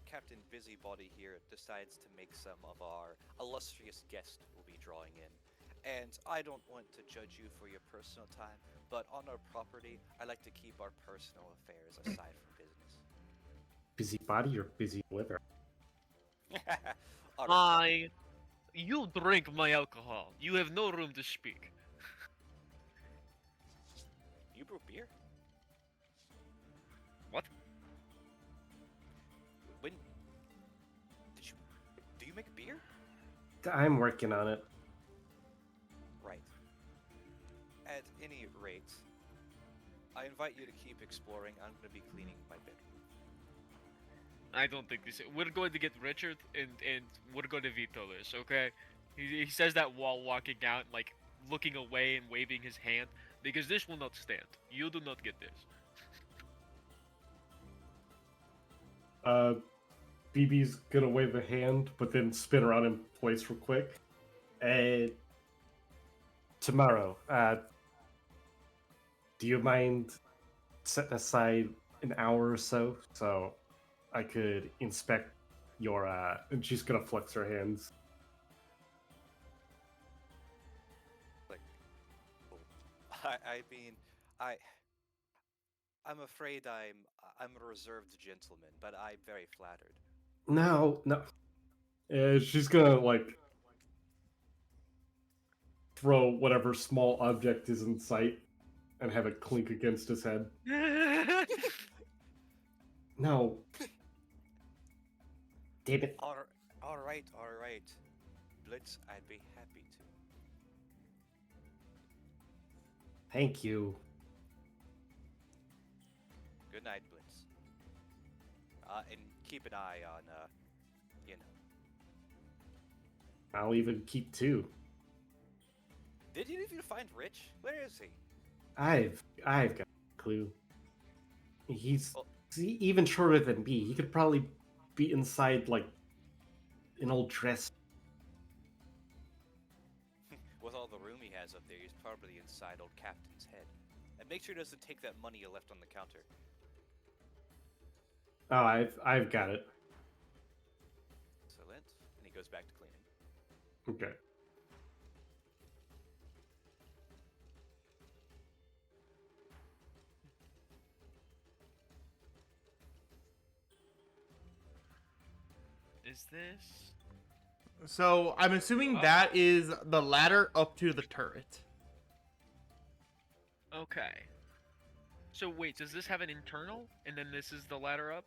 Captain Busybody here decides to make some of our illustrious guests we'll be drawing in. And I don't want to judge you for your personal time, but on our property, I like to keep our personal affairs aside from business.
Busybody or busy liver?
Alright,
You drink my alcohol. You have no room to speak.
you brew beer?
What?
When do you make beer?
I'm working on it.
Right. At any rate, I invite you to keep exploring. I'm going to be cleaning my bedroom.
I don't think this. We're going to get Richard, and we're going to veto this. Okay? He says that while walking out, like looking away and waving his hand, because this will not stand. You do not get this.
BB's gonna wave a hand, but then spin around in place real quick. And tomorrow, do you mind setting aside an hour or so I could inspect your? And she's gonna flex her hands.
I mean, I'm afraid I'm a reserved gentleman, but I'm very flattered.
No. She's gonna like throw whatever small object is in sight and have it clink against his head. No. Damn it.
All right. Blitz, I'd be happy to.
Thank you.
Good night, Blitz. And keep an eye on, you know.
I'll even keep two.
Did you even find Rich? Where is he?
I've got a clue. He's
Oh.
even shorter than me. He could probably be inside like an old dress.
With all the room he has up there, he's probably inside old Captain's head. And make sure he doesn't take that money you left on the counter.
Oh, I've got it.
Excellent. And he goes back to cleaning.
Okay.
Is this?
So I'm assuming that is the ladder up to the turret.
Okay. So wait, does this have an internal, and then this is the ladder up?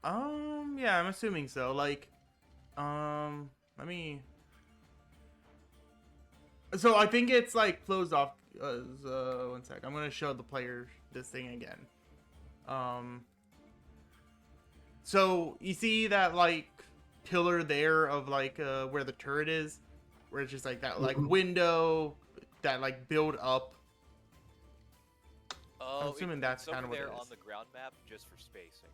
Yeah, I'm assuming so. Like, let me. So I think it's like closed off. One sec. I'm gonna show the player this thing again. So you see that like pillar there of like where the turret is, where it's just like that like window that like build up.
Oh,
assuming that's
it's over
kinda what it
there on
is.
the ground map just for spacing.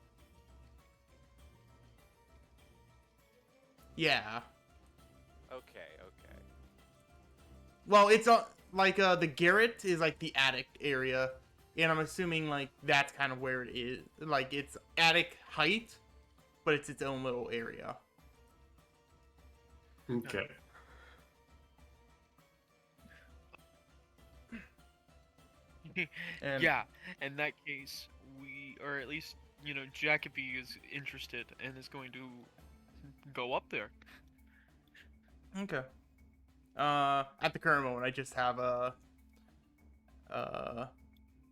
Yeah.
Okay.
Well, it's like the garret is like the attic area, and I'm assuming like that's kind of where it is. Like it's attic height, but it's its own little area.
Okay.
And
Yeah, in that case, or at least, Jacoby is interested and is going to go up there.
Okay. At the current moment, I just have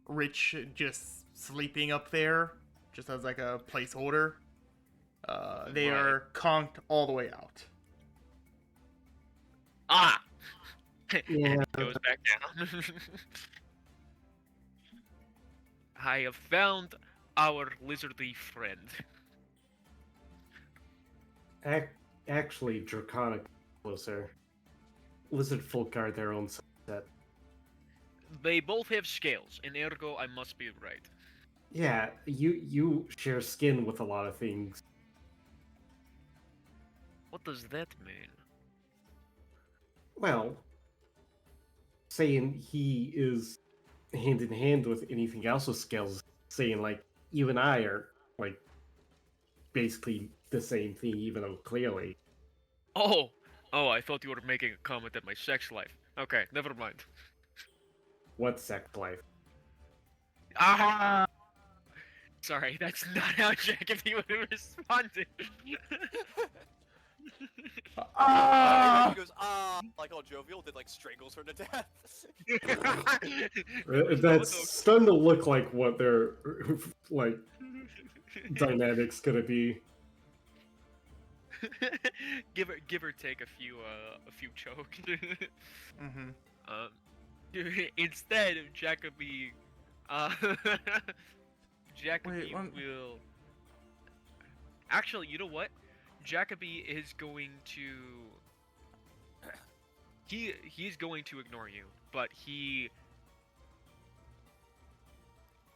Rich just sleeping up there, just as like a placeholder. They
Right.
are conked all the way out.
Ah!
Yeah.
And he goes back down. I have found our lizardy friend.
Actually, Draconic closer. Lizard folk are their own subset.
They both have scales, and ergo I must be right.
Yeah, you share skin with a lot of things.
What does that mean?
Well, saying he is hand in hand with anything else with scales, saying like you and I are like basically the same thing, even though clearly.
Oh, I thought you were making a comment at my sex life. Okay, never mind.
What sex life?
Ah! Sorry, that's not how Jacoby would have responded.
Ah!
He goes, like all jovial, then like strangles her to death.
That's starting to look like what their like dynamics gonna be.
give or take a few chokes.
Mm-hmm.
Instead of Jacoby, Jacoby
Wait,
will. Actually, you know what? Jacoby is going to. He's going to ignore you, but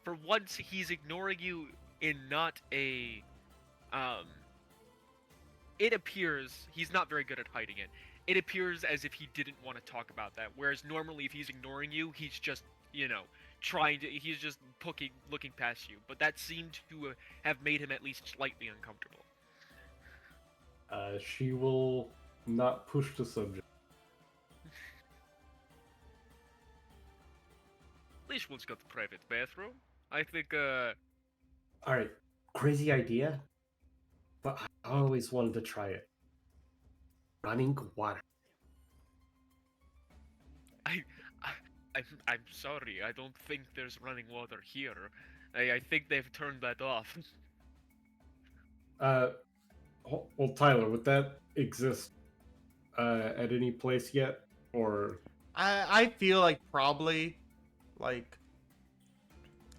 for once he's ignoring you in not a it appears he's not very good at hiding it. It appears as if he didn't want to talk about that, whereas normally if he's ignoring you, he's just, he's just looking past you, but that seemed to have made him at least slightly uncomfortable.
She will not push the subject.
At least one's got the private bathroom. I think,
Alright, crazy idea, but I always wanted to try it. Running water.
I'm sorry, I don't think there's running water here. I think they've turned that off.
Well, Tyler, would that exist at any place yet? Or
I feel like probably, like,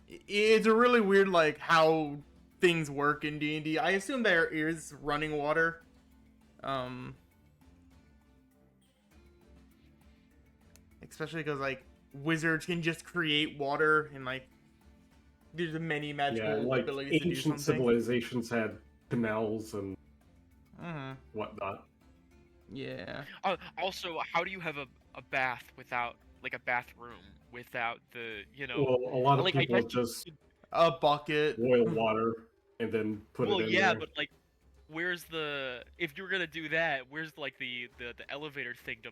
it's a really weird, like, how things work in D&D. I assume there is running water. Especially because, like, wizards can just create water and, like, there's many magical
like
abilities to do
ancient
something.
civilizations had canals and
Mm-hmm.
whatnot.
Yeah.
Also, how do you have a bath without, like, a bathroom without the,
Well, a lot of
like, I
people
guess
just
A bucket.
boil water and then put
well,
it in
yeah,
there.
but like, where's the if you're gonna do that? Where's like the elevator thing to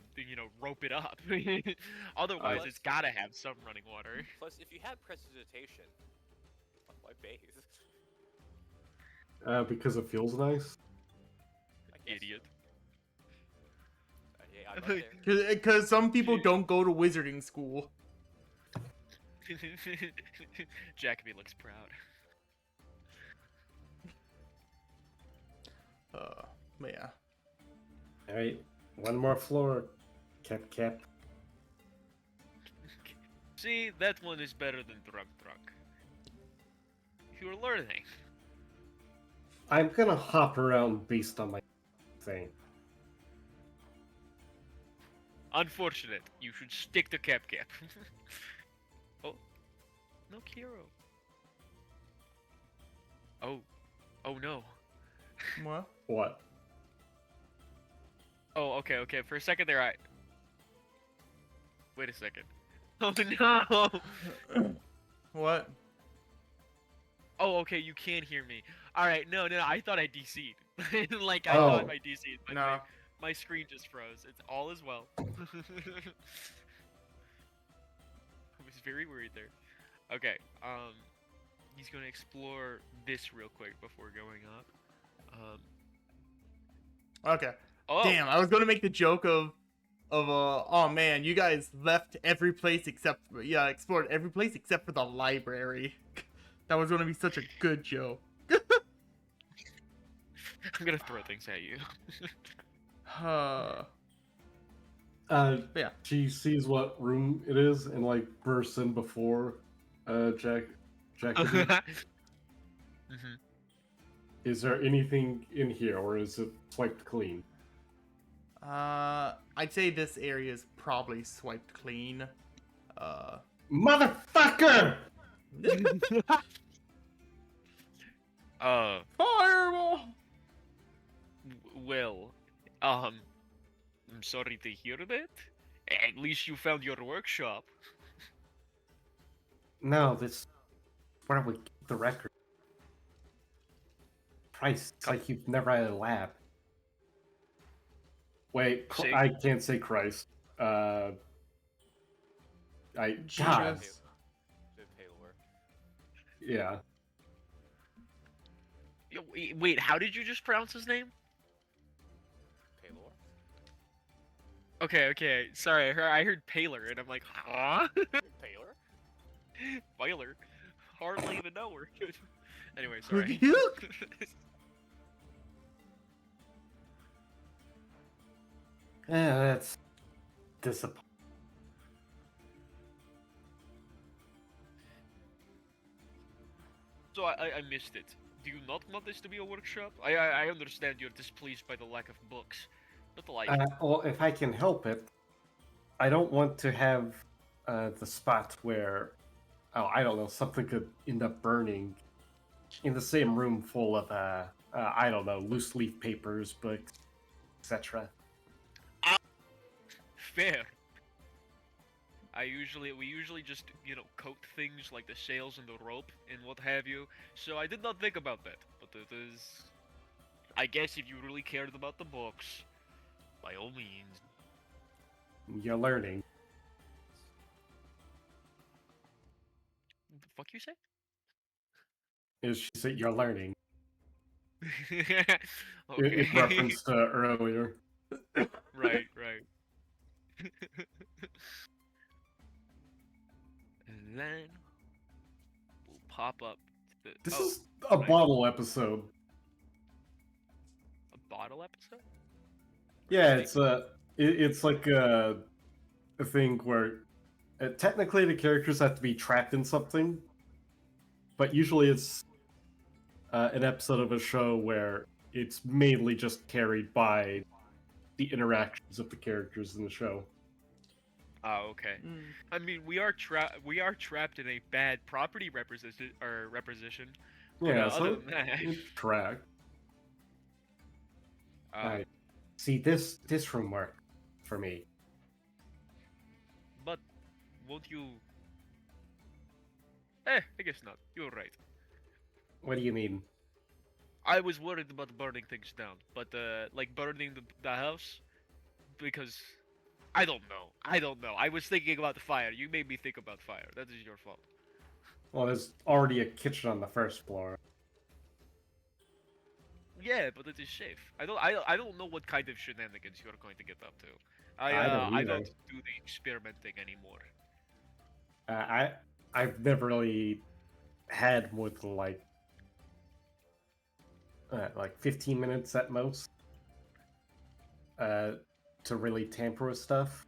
rope it up? Otherwise, it's gotta have some running water.
Plus, if you have prestidigitation, why bathe?
Because it feels nice.
I guess
Idiot.
so. Yeah, I'm right there.
Because some people don't go to wizarding school.
Jacoby looks proud.
But yeah.
Alright, one more floor. Cap.
See, that one is better than drunk. You're learning.
I'm gonna hop around based on my thing.
Unfortunate. You should stick to Cap. Oh, no Kiro. Oh no.
What?
What?
Oh, okay. For a second there, wait a second. Oh no!
What?
Oh, okay, you can hear me. Alright, no, I thought I DC'd. Like, I
Oh.
thought I DC'd, but
No.
my screen just froze. It's all as well. I was very worried there. Okay, he's gonna explore this real quick before going up.
Okay.
Oh!
Damn, I was gonna make the joke of oh man, you guys left every place explored every place except for the library. That was gonna be such a good joke.
I'm gonna throw things at you.
Yeah.
She sees what room it is and like bursts in before Jack.
Mm-hmm.
Is there anything in here, or is it swiped clean?
I'd say this area is probably swiped clean.
Motherfucker!
Fireball!
Well, I'm sorry to hear that. At least you found your workshop.
No, this where we keep the record. Christ, it's like you've never had a lab. Wait,
See?
I can't say Christ. God.
Jesus.
The Palor.
Yeah.
Wait, how did you just pronounce his name?
Palor?
Okay. Sorry, I heard Paler, and I'm like, huh?
Palor?
Paler? Hardly even know her. Anyway, sorry.
Yeah, that's disappointing.
So I missed it. Do you not want this to be a workshop? I understand you're displeased by the lack of books, but like,
Well, if I can help it, I don't want to have the spot where, oh, I don't know, something could end up burning in the same room full of, I don't know, loose leaf papers, books, etc.
fair. We usually just, coat things like the sails and the rope and what have you. So I did not think about that. But it is, I guess if you really cared about the books, by all means.
You're learning.
What the fuck you say?
Is she said you're learning?
Okay.
In reference to earlier.
Right. And then we'll pop up to the,
This
oh,
is a
right.
bottle episode.
A bottle episode?
Yeah, it's like a thing where technically the characters have to be trapped in something, but usually it's an episode of a show where it's mainly just carried by the interactions of the characters in the show.
Oh, okay. I mean, we are trapped in a bad property reposition. But,
Yeah,
other
so
than that,
it's correct.
uh,
See, this room worked for me.
but won't you? I guess not. You're right.
What do you mean?
I was worried about burning things down, but like burning the house, because I don't know. I was thinking about the fire. You made me think about fire. That is your fault.
Well, there's already a kitchen on the first floor.
Yeah, but it is safe. I don't know what kind of shenanigans you're going to get up to.
I don't
I
either.
don't do the experimenting anymore.
I've never really had more than like 15 minutes at most to really tamper with stuff.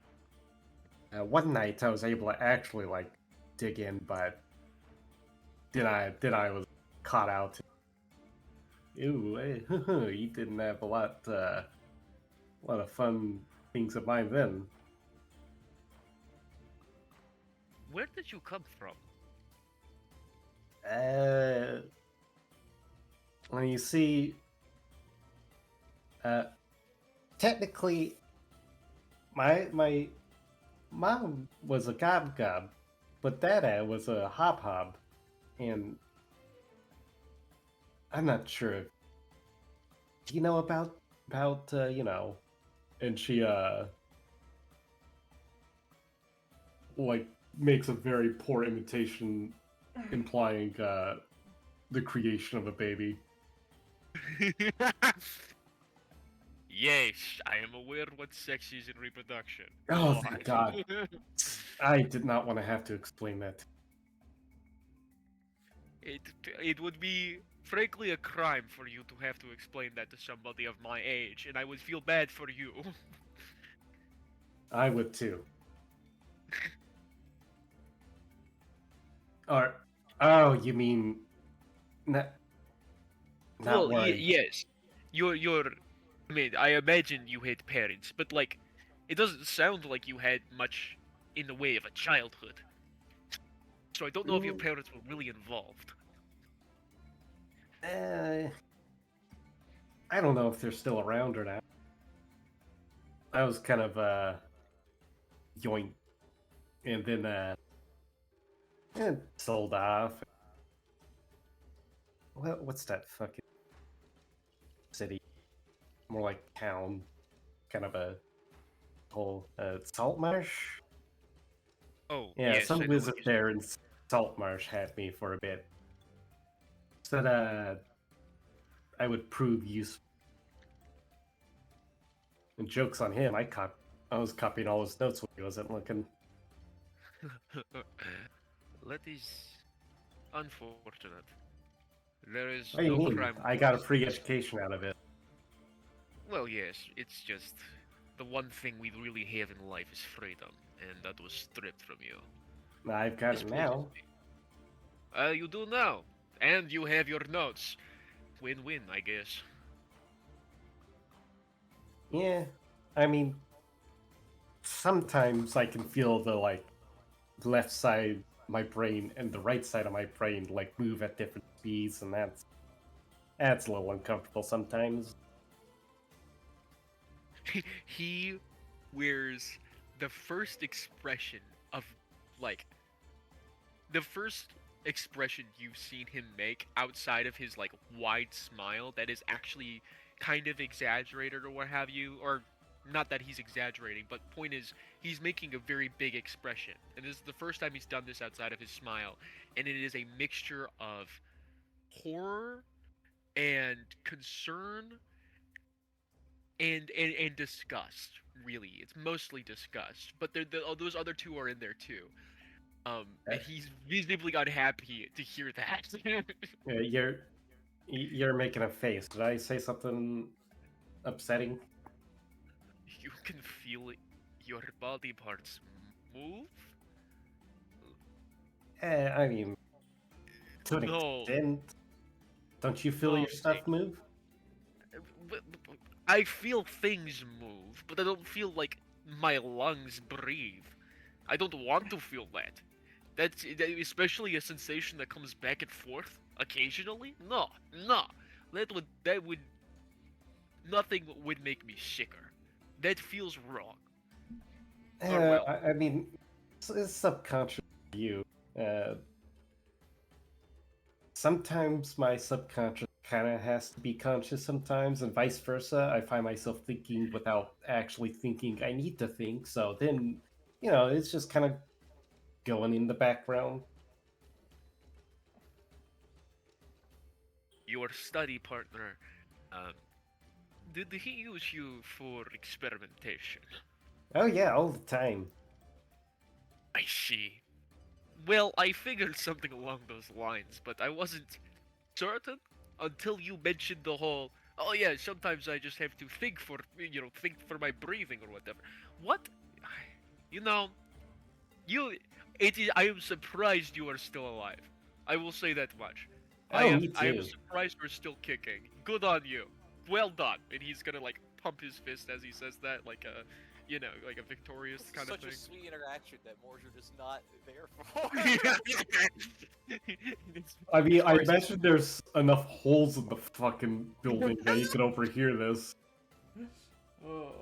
One night I was able to actually like dig in, but then I was caught out. Ew, hey, you didn't have a lot of fun things of mine then.
Where did you come from?
When you see, technically, my mom was a gob gob, but Dada was a hop hop, and I'm not sure. Do you know about And she like makes a very poor imitation, implying the creation of a baby.
Yes, I am aware what sex is in reproduction.
Oh,
Go
thank
on.
God. I did not want to have to explain that.
It would be frankly a crime for you to have to explain that to somebody of my age, and I would feel bad for you.
I would too. Oh, you mean... Not
well,
worried.
yes, you're. I mean, I imagine you had parents, but like, it doesn't sound like you had much in the way of a childhood. So I don't know if your
Mm.
parents were really involved.
I don't know if they're still around or not. I was kind of yoink, and then sold off. What's that fucking city? More like town, kind of a whole Saltmarsh.
Oh,
Yeah,
yes,
some
I know what
wizard
you
there in Saltmarsh had me for a bit. Said I would prove useful. And jokes on him, I was copying all his notes when he wasn't looking.
That is unfortunate. There is
What do you
no
mean?
crime.
I got a free education out of it.
Well, yes, it's just the one thing we really have in life is freedom, and that was stripped from you.
I've got
This
it
pleases
now.
me. You do now, and you have your notes. Win-win, I guess.
Yeah, I mean, sometimes I can feel the like left side of my brain and the right side of my brain like move at different speeds, and that's a little uncomfortable sometimes.
He wears the first expression of, like, the first expression you've seen him make outside of his like wide smile that is actually kind of exaggerated or what have you, or not that he's exaggerating, but point is he's making a very big expression, and this is the first time he's done this outside of his smile, and it is a mixture of horror and concern and disgust. Really, it's mostly disgust, but those other two are in there too. And he's visibly unhappy to hear that.
You're making a face. Did I say something upsetting?
You can feel your body parts move?
I mean, to an
No.
extent. Don't you feel
No,
your stuff move?
I feel things move, but I don't feel like my lungs breathe. I don't want to feel that. That's especially a sensation that comes back and forth occasionally. No, no, that would nothing would make me sicker. That feels wrong. Or well,
I mean, it's subconscious for you. Uh, Sometimes my subconscious kind of has to be conscious sometimes, and vice versa. I find myself thinking without actually thinking I need to think. So then, it's just kind of going in the background.
your study partner, um, did he use you for experimentation?
Oh yeah, all the time.
I see. Well, I figured something along those lines, but I wasn't certain until you mentioned the whole, oh yeah, sometimes I just have to think for my breathing or whatever. What? You know, I am surprised you are still alive. I will say that much.
Oh, me
I am
too.
surprised you're still kicking. Good on you. Well done. And he's gonna like pump his fist as he says that, like a, like a victorious
This is
kind
such
of
a
thing.
sweet interaction that Mordred is not there for.
I mean, I
Of course.
imagine there's enough holes in the fucking building that you can overhear this.
Oh.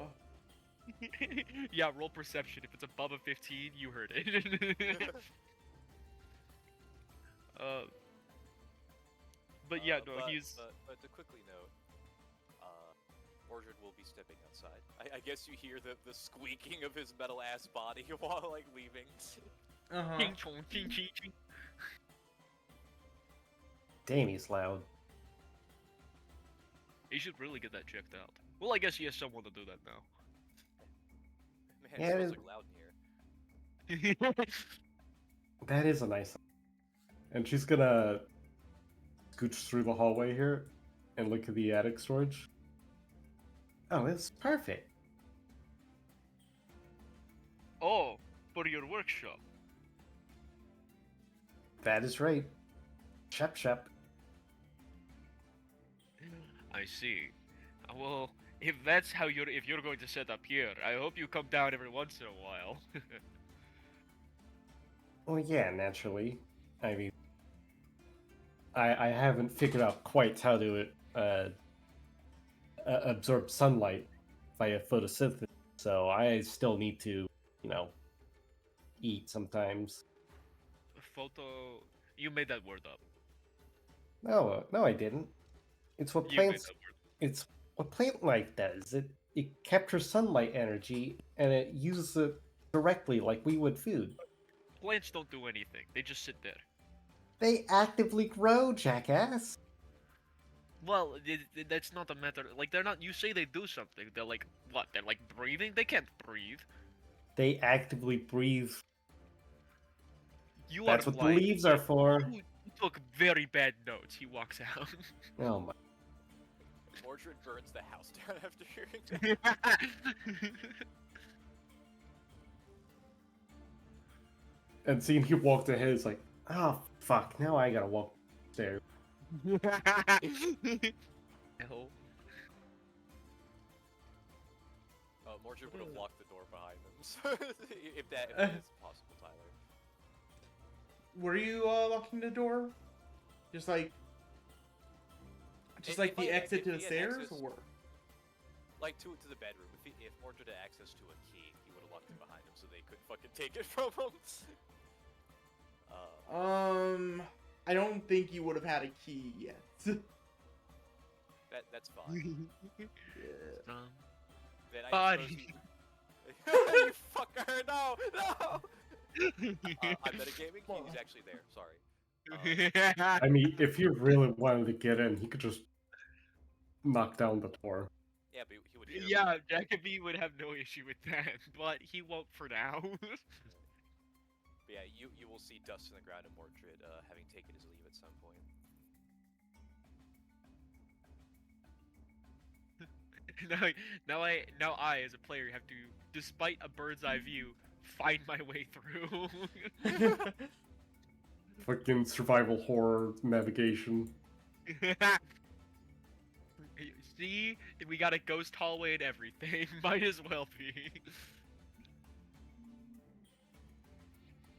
Yeah, roll perception. If it's above a 15, you heard it. But yeah, no, he's.
But to quickly note, Mordred will be stepping outside. I guess you hear the squeaking of his metal ass body while like leaving.
Uh-huh.
Ching chong, ching ching ching.
Damn, he's loud.
He should really get that checked out. Well, I guess he has someone to do that now.
Man,
Yeah,
it
it
smells
is-
like loud in here.
That is a nice. And she's gonna scooch through the hallway here and look at the attic storage. Oh, it's perfect.
Oh, for your workshop.
That is right. Shep.
I see. Well, if that's how if you're going to set up here, I hope you come down every once in a while.
Well, yeah, naturally. I mean, I haven't figured out quite how to absorb sunlight via photosynthesis, so I still need to, you know, eat sometimes.
Photo. You made that word up.
No, no, I didn't. It's what
You made
plants.
that word.
It's what plant life does. It captures sunlight energy and it uses it directly, like we would food.
Plants don't do anything. They just sit there.
They actively grow, jackass.
Well, that's not a matter. Like they're not. You say they do something. They're like what? They're like breathing. They can't breathe.
They actively breathe.
You
That's
are
what the
lying.
leaves are for.
You took very bad notes. He walks out.
Oh my.
Mordred burns the house down after hearing that.
And seeing he walked ahead, it's like, oh fuck, now I gotta walk upstairs.
Hell.
Mordred would have locked the door behind him, so if that is possible, Tyler.
Were you locking the door? Just like
If
the
he had-
exit
if
to the
he had
stairs,
access-
or
Like to the bedroom. If Mordred had access to a key, he would have locked it behind him so they couldn't fucking take it from him.
I don't think you would have had a key yet.
That's fine.
Yeah.
Then I
Body.
suppose you fucker! No, no. I'm metagaming. He's actually there. Sorry.
I mean, if you really wanted to get in, he could just knock down the door.
Yeah, but he would. Hear me.
Yeah, Jacoby would have no issue with that, but he won't for now.
But yeah, you will see dust in the ground and Mordred having taken his leave at some point.
now I, as a player, have to, despite a bird's eye view, find my way through.
Fucking survival horror navigation.
See, we got a ghost hallway and everything. Might as well be.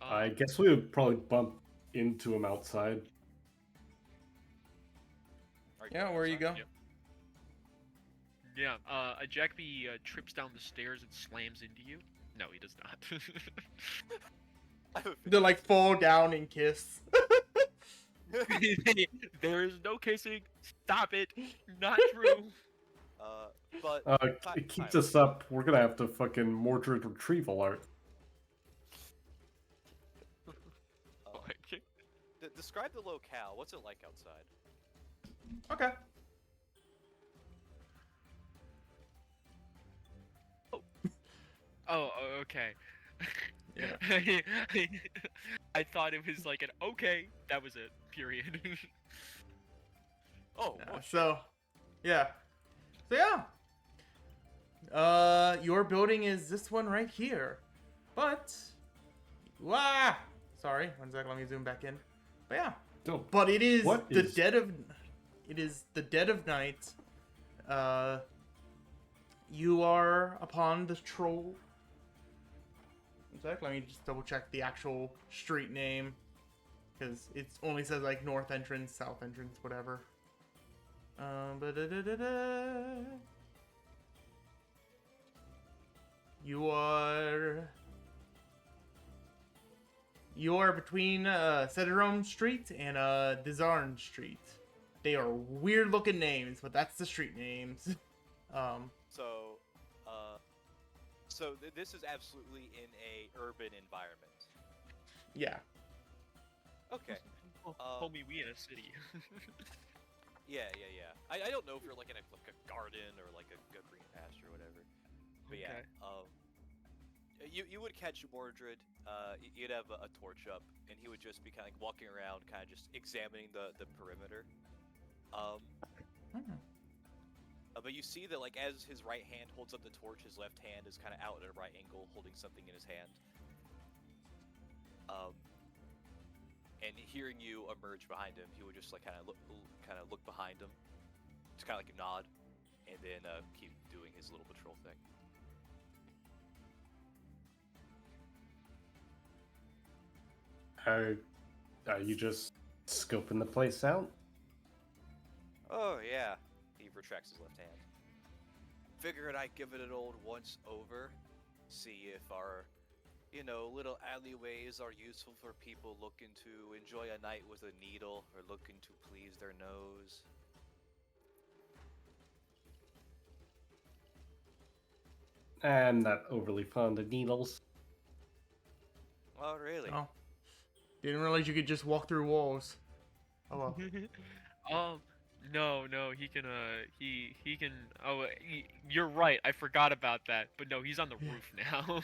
I guess we would probably bump into him outside.
Yeah, where you go?
Yep. Yeah, Jacoby trips down the stairs and slams into you. No, he does not.
I have a
They like fall down and kiss.
There is no kissing. Stop it. Not true.
but
Keep this up. We're gonna have to fucking Mordred retrieval art.
describe the locale. What's it like outside?
Okay.
Oh, okay.
Yeah.
I thought it was like an okay. That was it. Period.
Oh,
Yeah, so, yeah. So yeah. Your building is this one right here. But sorry, one sec, let me zoom back in. But yeah.
Dope.
But it is
What
the
is-
dead of night. You are upon the troll. One sec, let me just double check the actual street name. Because it only says like north entrance, south entrance, whatever. Ba-da-da-da-da. You are between Cederholm Street and Desarn Street. They are weird looking names, but that's the street names.
So this is absolutely in a urban environment.
Yeah.
Okay.
Homie, we in a city.
Yeah. I don't know if you're like in a garden or like a green pasture or whatever. But yeah, you would catch Mordred. You'd have a torch up, and he would just be kind of like walking around, kind of just examining the perimeter. But you see that like as his right hand holds up the torch, his left hand is kind of out at a right angle, holding something in his hand. And hearing you emerge behind him, he would just like kind of look behind him, just kind of like nod, and then keep doing his little patrol thing.
Are you just scoping the place out?
Oh yeah, he retracts his left hand. Figured I'd give it an old once over, see if our, little alleyways are useful for people looking to enjoy a night with a needle or looking to please their nose.
I'm not overly fond of needles.
Oh really?
Oh. Didn't realize you could just walk through walls. Oh well.
No, he can, he can, you're right, I forgot about that, but no, he's on the roof now.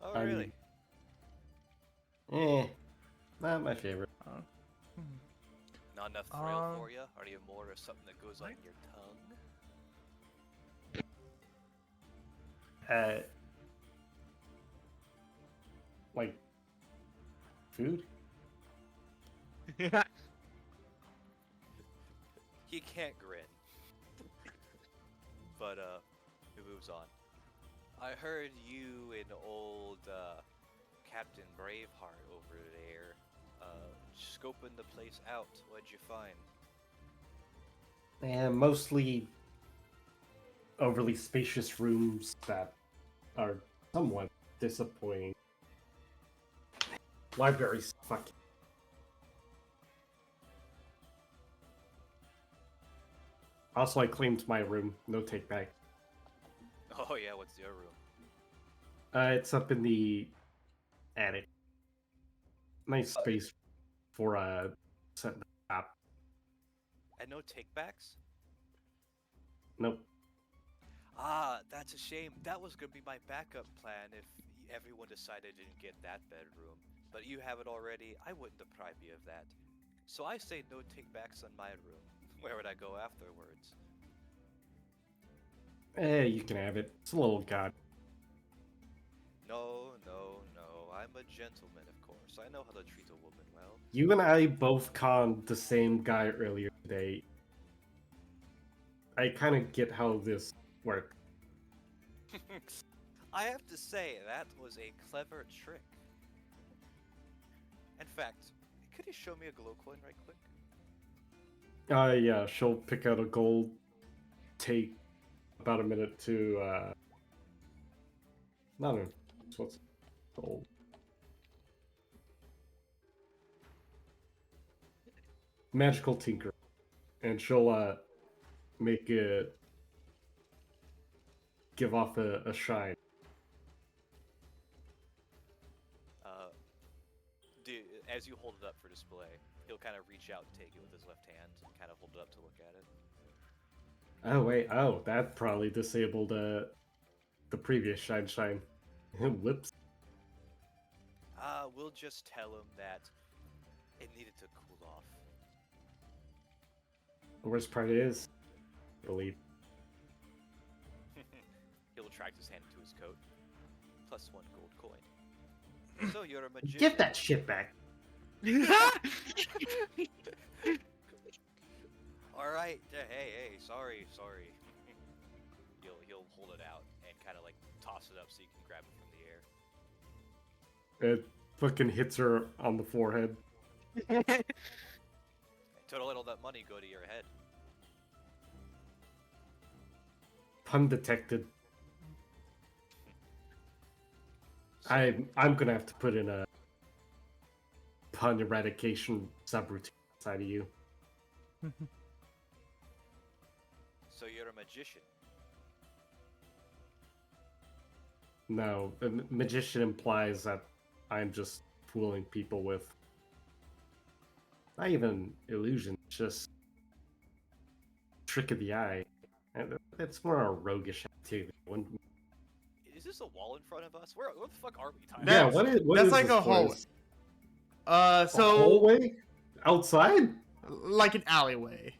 Oh
I'm-
really?
Not my favorite.
Not enough thrill for you? Or do you have more of something that goes on your tongue?
Like food?
He can't grin. But it moves on. I heard you and old Captain Braveheart over there scoping the place out. What'd you find?
Mostly overly spacious rooms that are somewhat disappointing. Libraries, fuck. Also, I claimed my room. No take back.
Oh yeah, what's your room?
It's up in the attic. Nice space for setting up.
And no takebacks?
Nope.
Ah, that's a shame. That was gonna be my backup plan if everyone decided to get that bedroom. But you have it already. I wouldn't deprive you of that. So I say no takebacks on my room. Where would I go afterwards?
You can have it. It's a little god.
No. I'm a gentleman, of course. I know how to treat a woman well.
You and I both conned the same guy earlier today. I kind of get how this works.
I have to say, that was a clever trick. In fact, could you show me a glow coin right quick?
Yeah, she'll pick out a gold, take about a minute to, no, what's gold? Magical Tinker. And she'll, make it give off a shine.
As you hold it up for display, he'll kind of reach out and take it with his left hand and kind of hold it up to look at it.
Oh, wait. Oh, that probably disabled, the previous shine. Whoops.
We'll just tell him that it needed to cool off.
The worst part is, I believe.
He'll retract his hand into his coat. +1 gold coin. So you're a magician.
Give that shit back.
Alright, hey, sorry. He'll hold it out and kind of like toss it up so you can grab it from the air.
It fucking hits her on the forehead.
Don't let all that money go to your head.
Pun detected. I'm gonna have to put in a pun eradication subroutine inside of you.
So you're a magician.
No, a magician implies that I'm just fooling people with not even illusion, just trick of the eye. And it's more a roguish activity.
Is this a wall in front of us? Where the fuck are we, Tyler?
Yeah,
That's-
what
that's
is
like
this
a hallway.
place? A
So
hallway outside.
like an alleyway.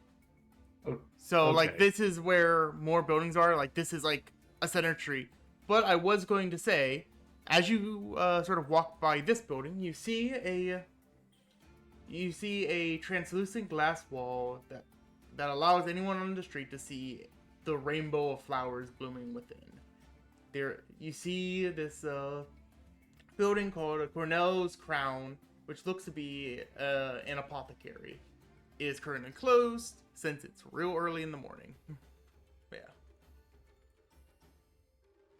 Oh,
So like
okay.
this is where more buildings are. Like this is like a center street. But I was going to say, as you sort of walk by this building, you see a You see a translucent glass wall that allows anyone on the street to see the rainbow of flowers blooming within. There, you see this building called a Cornell's Crown, which looks to be an apothecary. It is currently closed since it's real early in the morning. Yeah.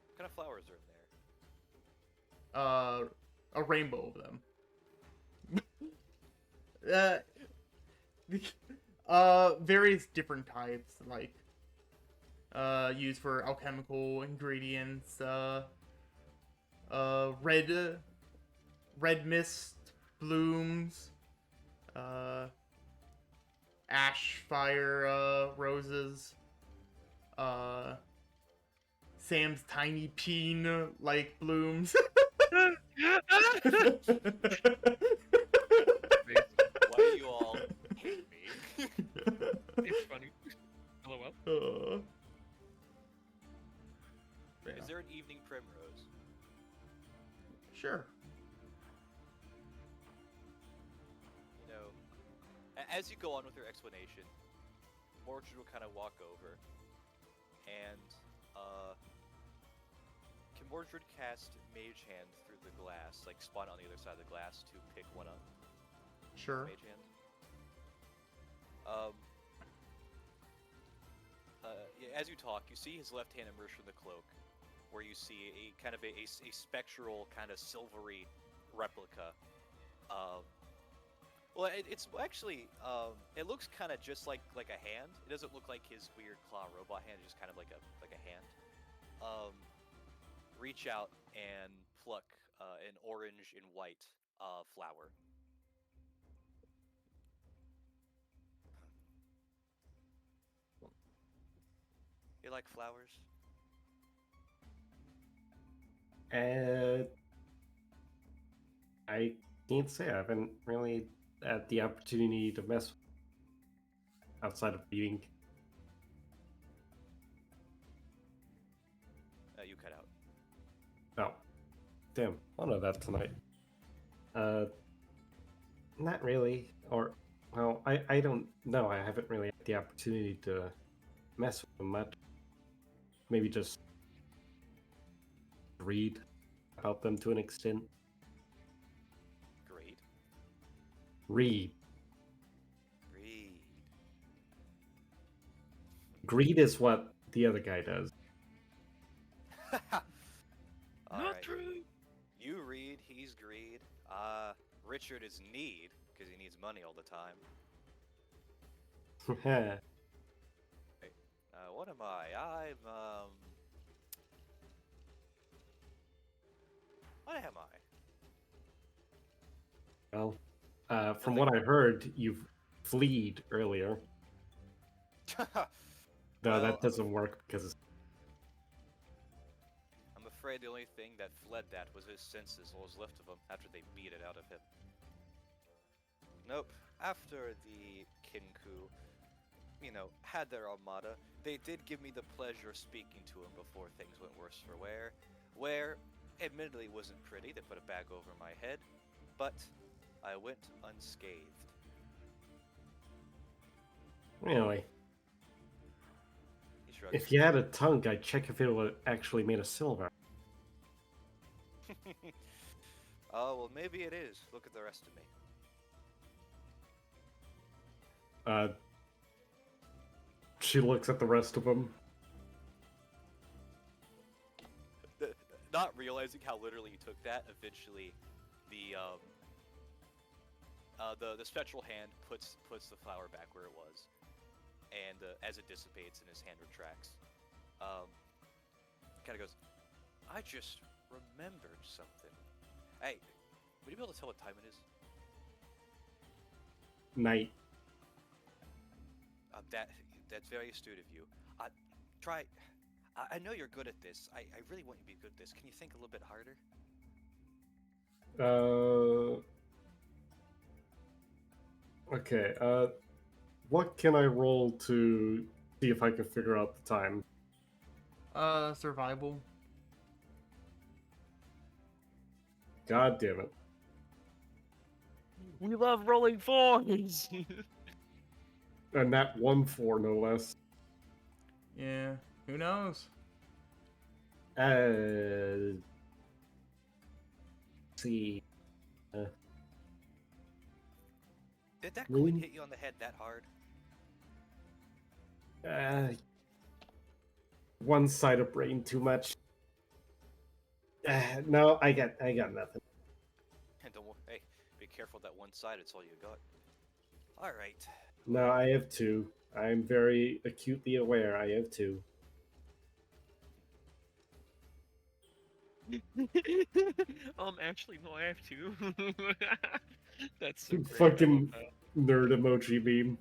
What kind of flowers are in there?
A rainbow of them. Various different types, like used for alchemical ingredients. Red mist blooms. Ash fire roses. Sam's tiny peen like blooms.
Why do you all hate me?
It's funny. LOL.
Is there an evening primrose?
Sure.
You know, as you go on with your explanation, Mordred will kind of walk over, and can Mordred cast Mage Hand through the glass, like spawn on the other side of the glass to pick one up?
Sure.
Mage Hand. Yeah, as you talk, you see his left hand emerge from the cloak, where you see a kind of a spectral, kind of silvery replica. Well, it's actually it looks kind of just like a hand. It doesn't look like his weird claw robot hand. It's just kind of like a hand. Reach out and pluck an orange and white flower. You like flowers?
I can't say I haven't really had the opportunity to mess outside of reading.
You cut out.
Oh, damn! I'll know that tonight. Not really. Or, well, I don't know. I haven't really had the opportunity to mess with them much. Maybe just read about them to an extent.
Great.
Read.
Greed.
Greed is what the other guy does.
Not
Alright.
true.
You read, he's greed. Richard is need, because he needs money all the time. What am I? What am I?
Well, from what I heard, you've fleed earlier. No,
Well,
that doesn't work because
I'm afraid the only thing that fled that was his senses, what was left of him after they beat it out of him. Nope. After the Kinku, had their armada, they did give me the pleasure of speaking to him before things went worse for wear. Where, admittedly, wasn't pretty. They put a bag over my head, but I went unscathed.
really,
He shrugged.
if you had a tongue, I'd check if it was actually made of silver.
Oh, well, maybe it is. Look at the rest of me.
She looks at the rest of them.
Not realizing how literally you took that, eventually, the spectral hand puts the flower back where it was, and as it dissipates and his hand retracts, kind of goes, I just remembered something. Hey, would you be able to tell what time it is?
Night.
That's very astute of you. Try. I know you're good at this. I really want you to be good at this. Can you think a little bit harder?
Okay, what can I roll to see if I can figure out the time?
Survival.
God damn it.
We love rolling fours.
And that 1-4, no less.
Yeah. Who knows?
Let's see.
Did that
Really?
coin hit you on the head that hard?
One side of brain too much. No, I got nothing.
And hey, be careful that one side. It's all you got. All right.
No, I have two. I'm very acutely aware. I have two.
Actually, no, I have two. That's so great.
Fucking nerd emoji meme.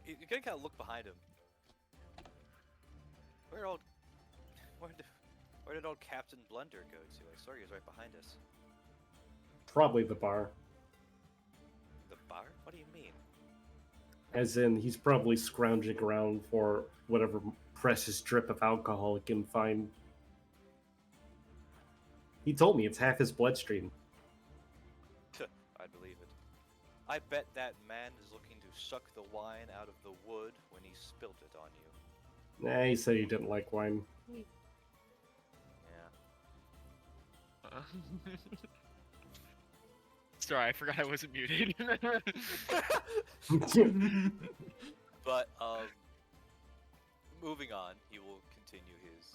You gotta kind of look behind him. Where did old Captain Blunder go to? I saw he was right behind us.
Probably the bar.
The bar? What do you mean?
As in, he's probably scrounging around for whatever precious drip of alcohol he can find. He told me it's half his bloodstream.
I believe it. I bet that man is looking to suck the wine out of the wood when he spilt it on you.
Nah, he said he didn't like wine.
Yeah.
Sorry, I forgot I wasn't muted.
But moving on, he will continue his,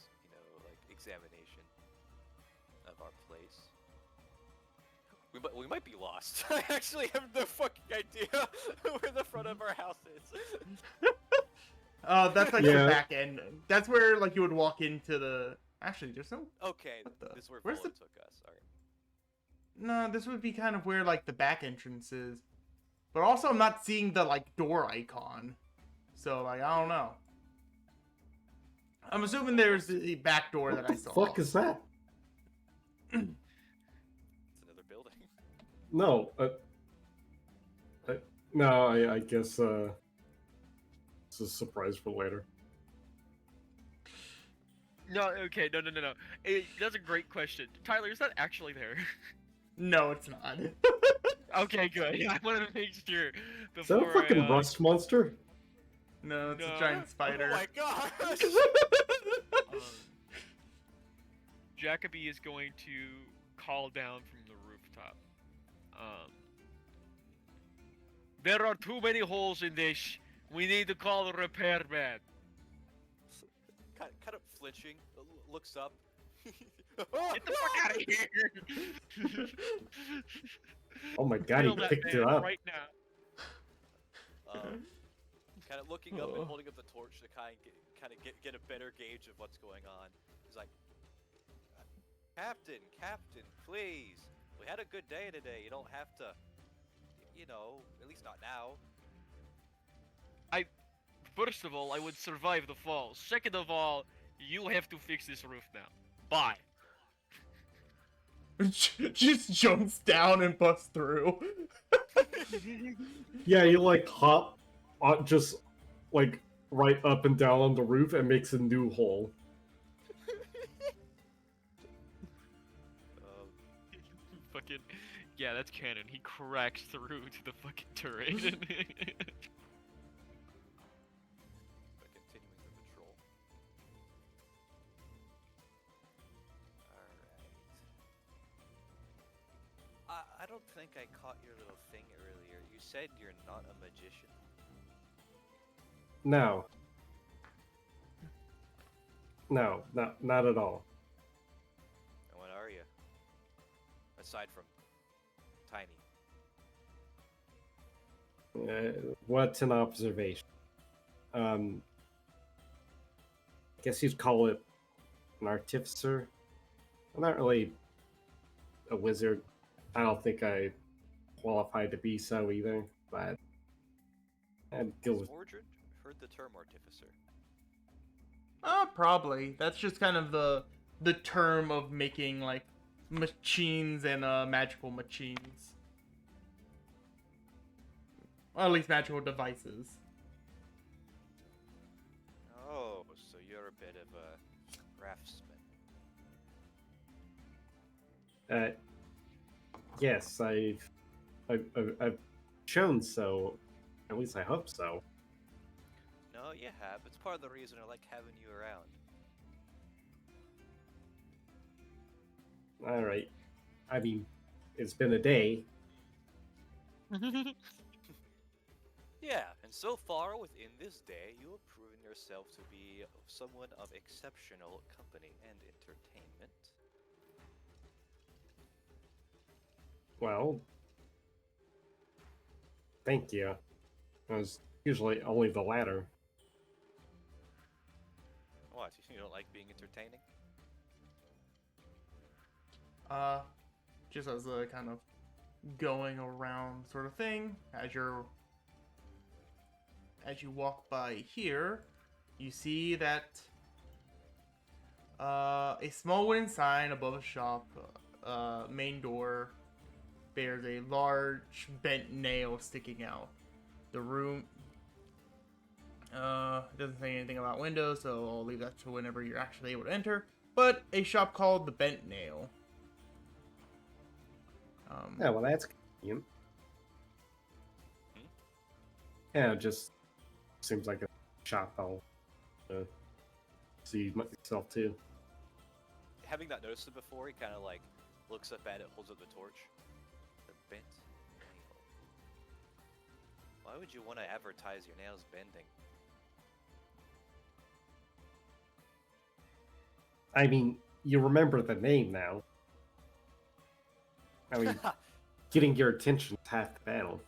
examination of our place. We might be lost. I actually have no fucking idea where the front of our house is.
That's like
Yeah.
the back end. That's where like you would walk into the. Actually, there's no.
Okay,
What the-
this is where
where's
Volan
the-
took us. All right.
No, this would be kind of where like the back entrance is. But also, I'm not seeing the like door icon. So like I don't know. I'm assuming there's the back door that I
What the
saw.
fuck is that?
It's another building.
No, no, I guess it's a surprise for later.
No, okay, no. That's a great question. Tyler, is that actually there?
No, it's not.
Okay, good. I wanted to make sure
Is that a
before
fucking
I,
rust monster?
No, it's
No.
a giant spider.
Oh my gosh!
Jacoby is going to call down from the rooftop. There are too many holes in this. We need to call the repairman.
kind of flinching, looks up.
Get the fuck out of here!
Oh my god, he
Kill that
picked
man
it up.
right now.
Kind of looking up and holding up the torch to kind of get a better gauge of what's going on. He's like, Captain, please. We had a good day today. You don't have to, at least not now.
First of all, I would survive the fall. Second of all, you have to fix this roof now. Bye.
Just jumps down and busts through.
Yeah, he like hop, just like right up and down on the roof and makes a new hole.
Fucking, yeah, that's canon. He cracks through to the fucking turret.
But continuing the patrol. Alright. I don't think I caught your little thing earlier. You said you're not a magician?
No. No, not at all.
And what are you? Aside from tiny.
What's an observation? I guess you'd call it an artificer. I'm not really a wizard. I don't think I qualify to be so either, but I'd deal with.
Mordred heard the term artificer.
Probably. That's just kind of the term of making like machines and magical machines. Or at least magical devices.
Oh, so you're a bit of a craftsman.
Uh, yes, I've shown so. At least I hope so.
No, you have. It's part of the reason I like having you around.
All right. I mean, it's been a day.
Yeah, and so far within this day, you have proven yourself to be someone of exceptional company and entertainment.
Well, thank you. It was usually only the latter.
What? You don't like being entertaining?
Just as a kind of going around sort of thing, as you walk by here, you see that a small wooden sign above a shop, main door, bears a large bent nail sticking out. The room doesn't say anything about windows, so I'll leave that to whenever you're actually able to enter. But a shop called the Bent Nail.
Yeah, well, that's convenient.
Hmm?
Yeah, it just seems like a shop I'll see myself too.
Having not noticed it before, he kind of like looks up at it, holds up the torch. The bent nail. Why would you want to advertise your nails bending?
I mean, you remember the name now. I mean, getting your attention is half the battle.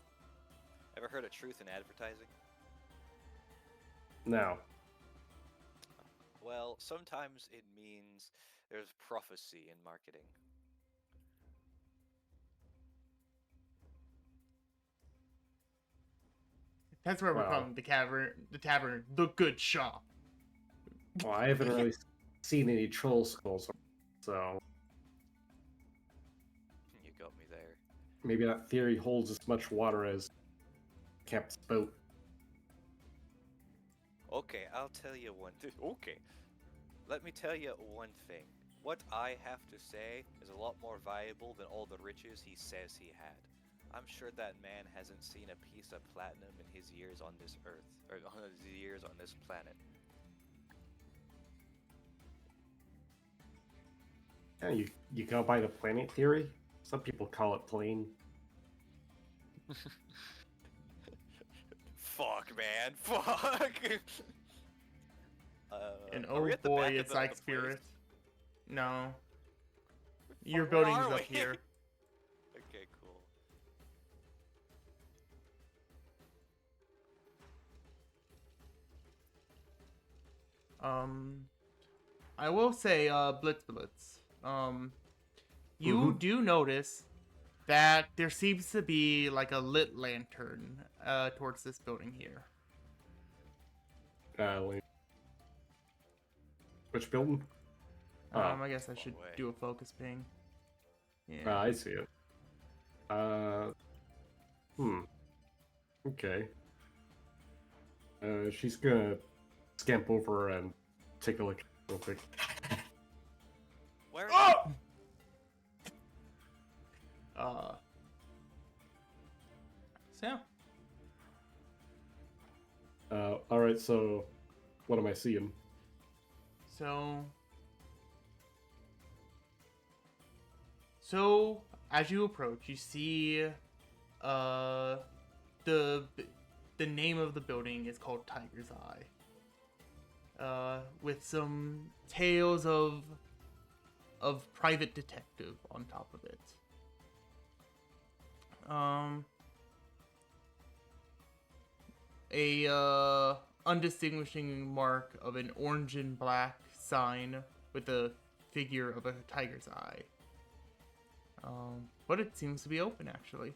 Ever heard of truth in advertising?
No.
Well, sometimes it means there's prophecy in marketing.
That's where we're
Wow.
calling the tavern, the good shop.
Well, I haven't really seen any troll skulls, so
You got me there.
maybe that theory holds as much water as Cap's boat.
Okay, I'll tell you one thing. Okay. Let me tell you one thing. What I have to say is a lot more valuable than all the riches he says he had. I'm sure that man hasn't seen a piece of platinum in his years on this earth, or on his years on this planet.
Yeah, you go by the planet theory. Some people call it plane.
Fuck, man. Fuck.
And
are we
oh
at the
boy,
back of
it's
the
like
place?
Spirit. No. Your
Fuck, where
building is
are
up
we?
here.
Okay, cool.
I will say, Blitz. You
Mhm.
do notice that there seems to be like a lit lantern, towards this building here.
Which building?
I guess I should
way.
do a focus ping. Yeah.
I see it. Okay. She's gonna scamp over and take a look real quick.
Where?
Oh! So yeah.
Alright, so what am I seeing?
So as you approach, you see the name of the building is called Tiger's Eye. With some tales of private detective on top of it. A undistinguishing mark of an orange and black sign with a figure of a tiger's eye. But it seems to be open, actually.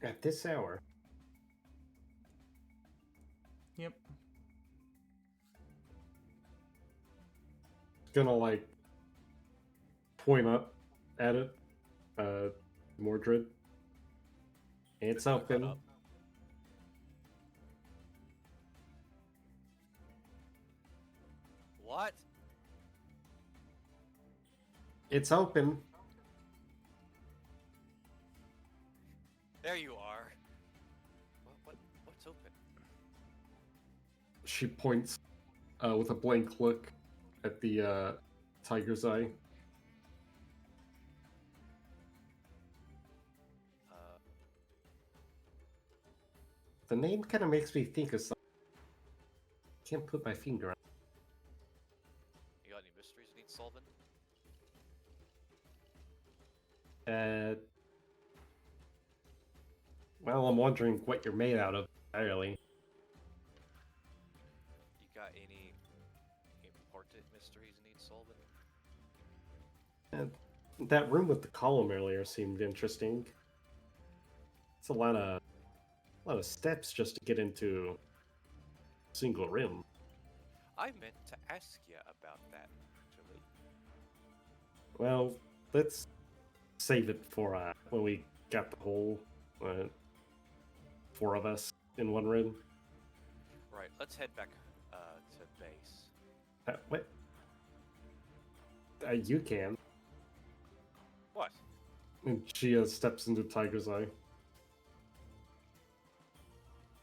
At this hour?
Yep.
Gonna, like, point up at it. Mordred. It's open.
up. What?
It's open.
There you are. What's open?
She points with a blank look at the tiger's eye.
Uh,
The name kind of makes me think of something. Can't put my finger on.
you got any mysteries you need solving?
Well, I'm wondering what you're made out of entirely.
You got any important mysteries you need solving?
That room with the column earlier seemed interesting. It's a lot of steps just to get into a single room.
I meant to ask you about that, actually.
Well, let's save it for when we got the whole 4 of us in one room.
Right, let's head back to base.
What? You can.
What?
And she steps into Tiger's Eye.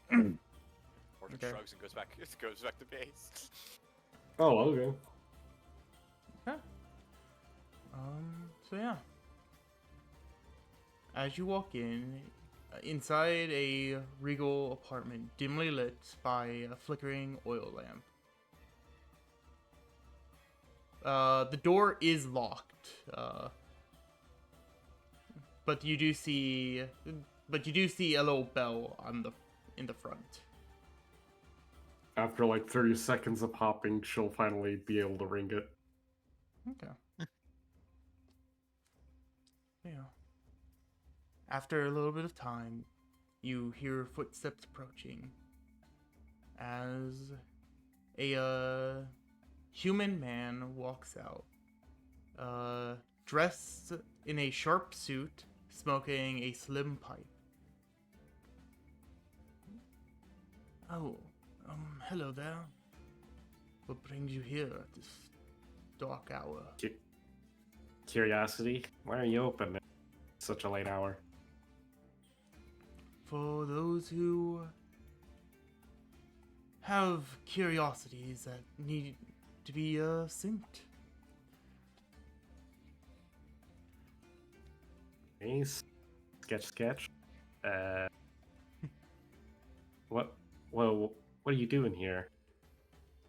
Morgan
Okay.
shrugs and goes back to base.
Oh, okay.
So yeah. As you walk in, inside a regal apartment dimly lit by a flickering oil lamp. The door is locked. But you do see a little bell in the front.
After like 30 seconds of hopping, she'll finally be able to ring it.
Okay. Yeah. After a little bit of time, you hear footsteps approaching as a human man walks out, dressed in a sharp suit, smoking a slim pipe. Oh, hello there. What brings you here at this dark hour?
Curiosity, why are you open at such a late hour?
For those who have curiosities that need to be synced.
Nice. Sketch. What? Well, what are you doing here?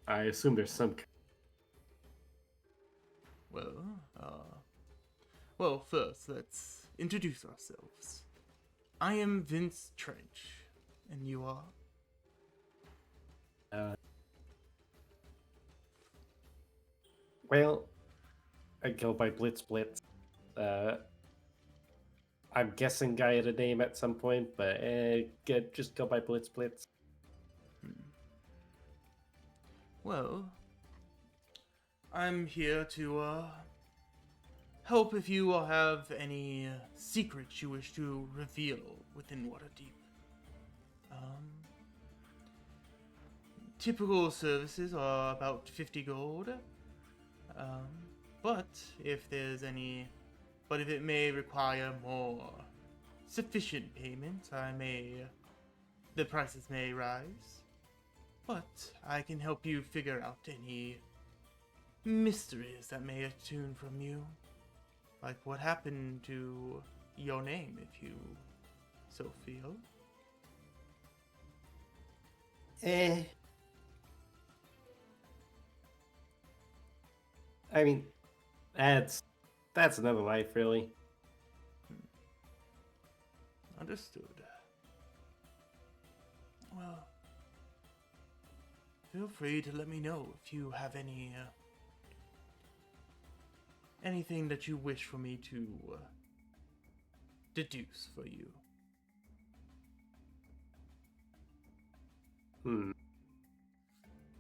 I assume there's some.
Well, first, let's introduce ourselves. I am Vince Trench, and you are?
Well, I go by Blitz. I'm guessing Guy had a name at some point, but just go by Blitz.
Well, I'm here to help if you have any secrets you wish to reveal within Waterdeep. Typical services are about 50 gold. But if it may require more sufficient payment, the prices may rise. But I can help you figure out any mysteries that may attune from you. Like what happened to your name, if you so feel.
I mean, that's another life, really.
Understood. Well, feel free to let me know if you have anything that you wish for me to deduce for you.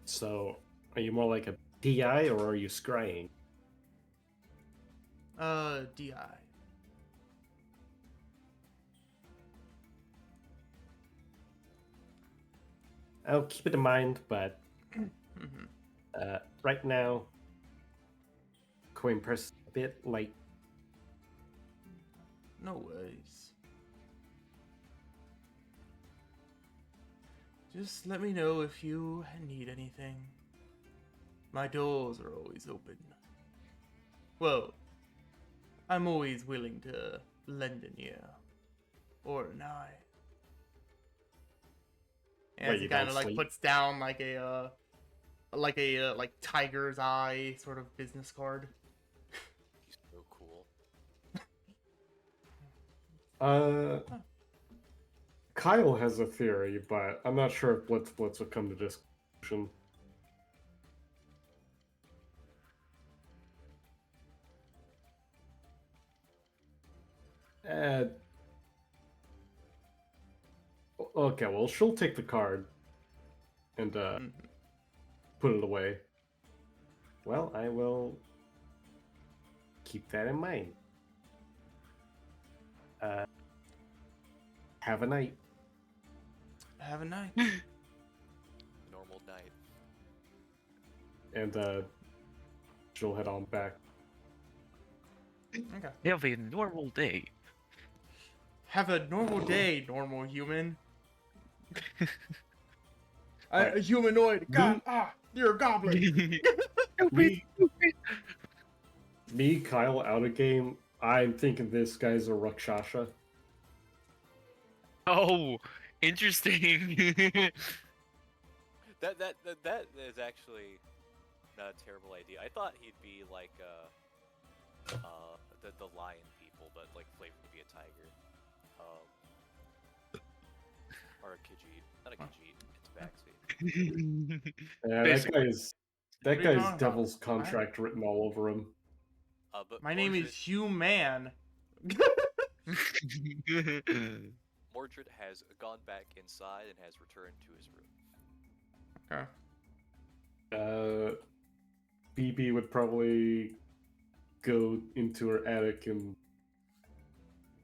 So, are you more like a DI or are you scrying?
DI.
I'll keep it in mind, but
Mhm.
right now,
Coin press
bit light.
No worries. Just let me know if you need anything. My doors are always open. Well, I'm always willing to lend an ear. Or an eye.
Wait,
As he
you
kind
don't
of like
sleep?
puts down like a like tiger's eye sort of business card.
He's so cool.
Kyle has a theory, but I'm not sure if Blitz will come to this conclusion. Uh, okay, well, she'll take the card and
Mhm.
put it away. Well, I will keep that in mind. Have a night.
Have a night.
Normal night.
And she'll head on back.
Okay.
Have a normal day.
Have a normal day, normal human.
Right.
A humanoid. God, you're a goblin.
Me, Kyle, out of game. I'm thinking this guy's a Rakshasa.
Oh, interesting.
That is actually not a terrible idea. I thought he'd be like the lion people, but like flavored to be a tiger. Or a Khajiit. Not a Khajiit. It's Baxi.
Yeah,
Basically.
that
What are you
guy's
talking about?
devil's contract written all over him.
But
My name is Human.
Mordred has gone back inside and has returned to his room.
Okay.
BB would probably go into her attic and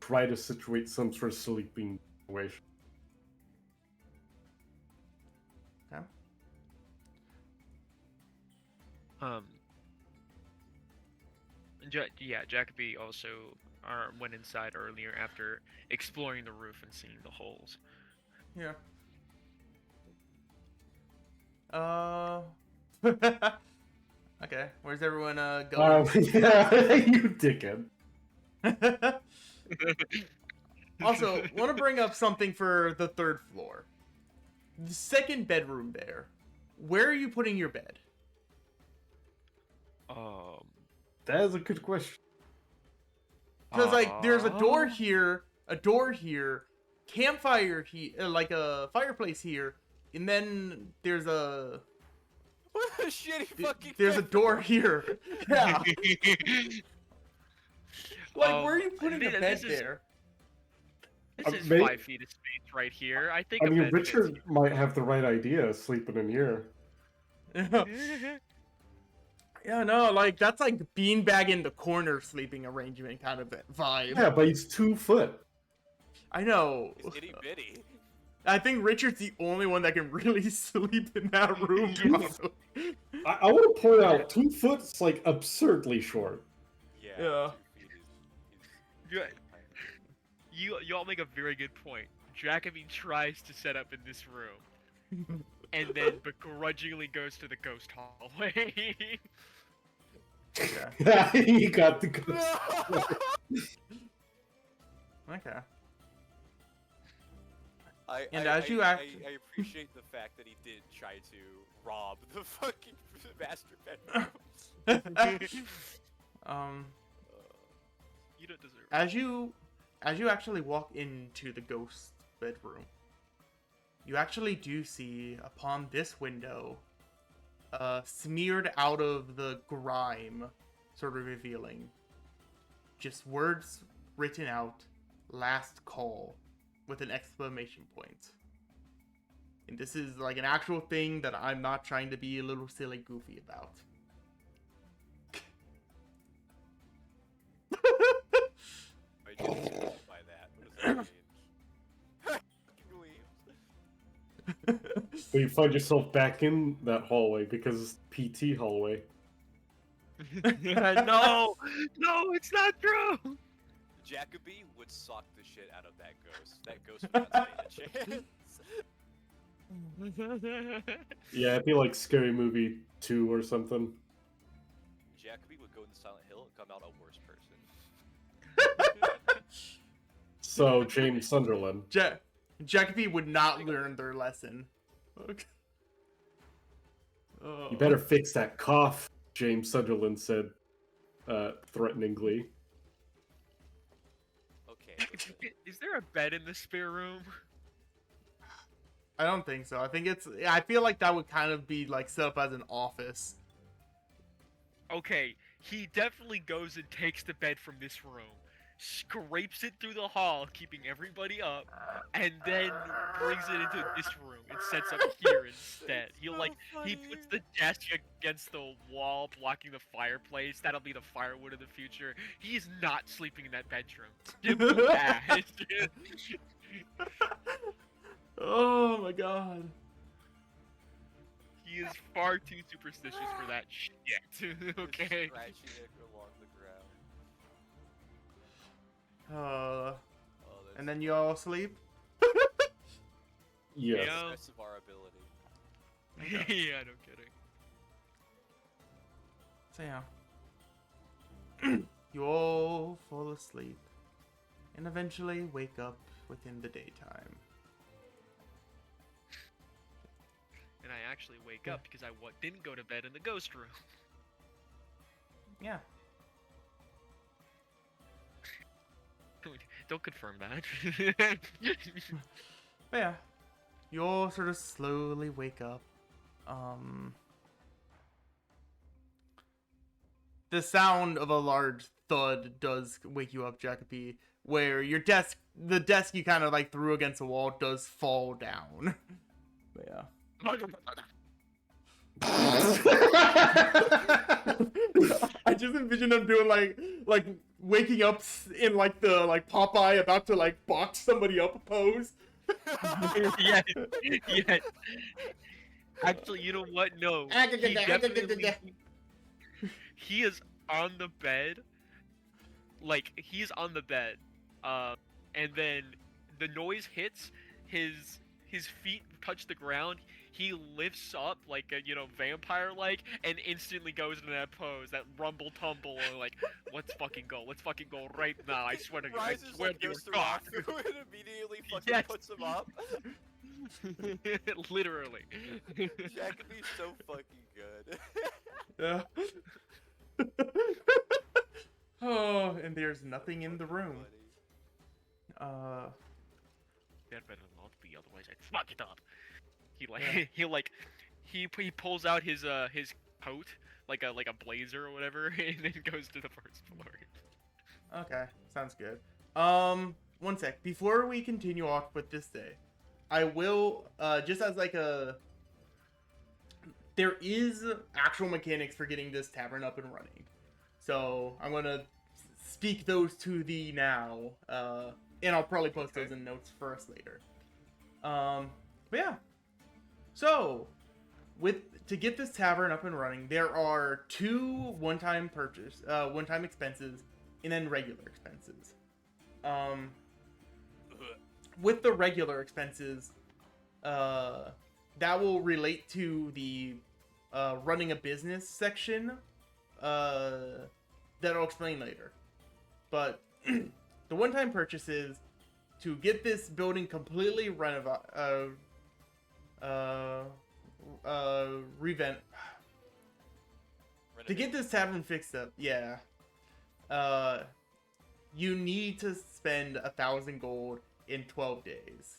try to situate some sort of sleeping situation.
Okay.
Jacoby also went inside earlier after exploring the roof and seeing the holes.
Yeah. Okay. Where's everyone going?
Yeah, you dickhead.
Also, want to bring up something for the third floor. The second bedroom there. Where are you putting your bed?
That is a good question.
Because like, there's a door here, campfire here, like a fireplace here, and then there's a
What a shitty fucking.
there's a door here. Yeah. Like, where are you
I
putting
mean,
the bed
this is-
there?
This is
May-
5 feet of space right here. I think.
I
a
mean,
bed fits
Richard might have the right idea sleeping in here.
here.
Yeah, no, like that's like beanbag in the corner sleeping arrangement kind of vibe.
Yeah, but he's 2 foot.
I know.
He's itty bitty.
I think Richard's the only one that can really sleep in that room.
I want to point out 2 foot's like absurdly short.
Yeah.
Yeah.
2 feet is
Yeah. Y'all make a very good point. Jacoby tries to set up in this room, and then begrudgingly goes to the ghost hallway.
Okay.
He got the good.
Okay.
And
as you
I appreciate the fact that he did try to rob the fucking master bedroom.
You don't deserve it.
As you actually walk into the ghost bedroom, you actually do see upon this window, smeared out of the grime, sort of revealing, just words written out, "Last call," with an exclamation point. And this is like an actual thing that I'm not trying to be a little silly goofy about.
I didn't specify that. What does that mean? Fucking leaves.
But you find yourself back in that hallway because it's PT hallway.
No, no, it's not true.
Jacoby would sock the shit out of that ghost. That ghost would not stand a chance.
Yeah, it'd be like Scary Movie 2 or something.
Jacoby would go into Silent Hill and come out a worse person.
So, James Sunderland.
Jacoby would not learn their lesson. Okay. Oh.
You better fix that cough, James Sunderland said, threateningly.
Okay.
Is there a bed in the spare room?
I don't think so. I think it's. I feel like that would kind of be like set up as an office.
Okay, he definitely goes and takes the bed from this room, scrapes it through the hall, keeping everybody up, and then brings it into this room and sets up here instead. He'll like he puts the desk against the wall, blocking the fireplace. That'll be the firewood of the future. He is not sleeping in that bedroom. Simple as.
Oh my god.
He is far too superstitious for that shit. Okay.
Scratching it along the ground.
Uh,
Oh, that's
and then you all sleep.
Yes.
Yeah.
best of our ability.
Yeah, no kidding.
So yeah, you all fall asleep, and eventually wake up within the daytime.
And I actually wake up because I didn't go to bed in the ghost room.
Yeah.
Don't confirm that.
But yeah, you all sort of slowly wake up. The sound of a large thud does wake you up, Jacoby, where the desk you kind of like threw against the wall does fall down. But yeah. I just envision him doing like waking up in like the Popeye about to like box somebody up pose.
Yes, yes. Actually, you know what? No. He is on the bed. Like, he's on the bed. And then the noise hits, his feet touch the ground. He lifts up like a, vampire-like, and instantly goes into that pose, that rumble tumble, or like, let's fucking go right now. I swear to God. I
Rises
swear
like
to
goes to
God.
Rafu and immediately fucking
Yes.
puts him up.
Literally.
Jacoby's so fucking good.
Yeah. Oh, and there's nothing in the room.
That better not be, otherwise I'd fuck it up. He pulls out his coat, like a blazer or whatever, and then goes to the first floor.
Okay, sounds good. One sec. Before we continue off with this day, I will just as like there is actual mechanics for getting this tavern up and running. So I'm gonna speak those to thee now, and I'll probably post those in notes for us later. But yeah. So, to get this tavern up and running, there are two one-time expenses, and then regular expenses. With the regular expenses, that will relate to the running a business section that I'll explain later. But the one-time purchases to get this building completely revamp. To get this tavern fixed up, yeah. You need to spend 1,000 gold in 12 days.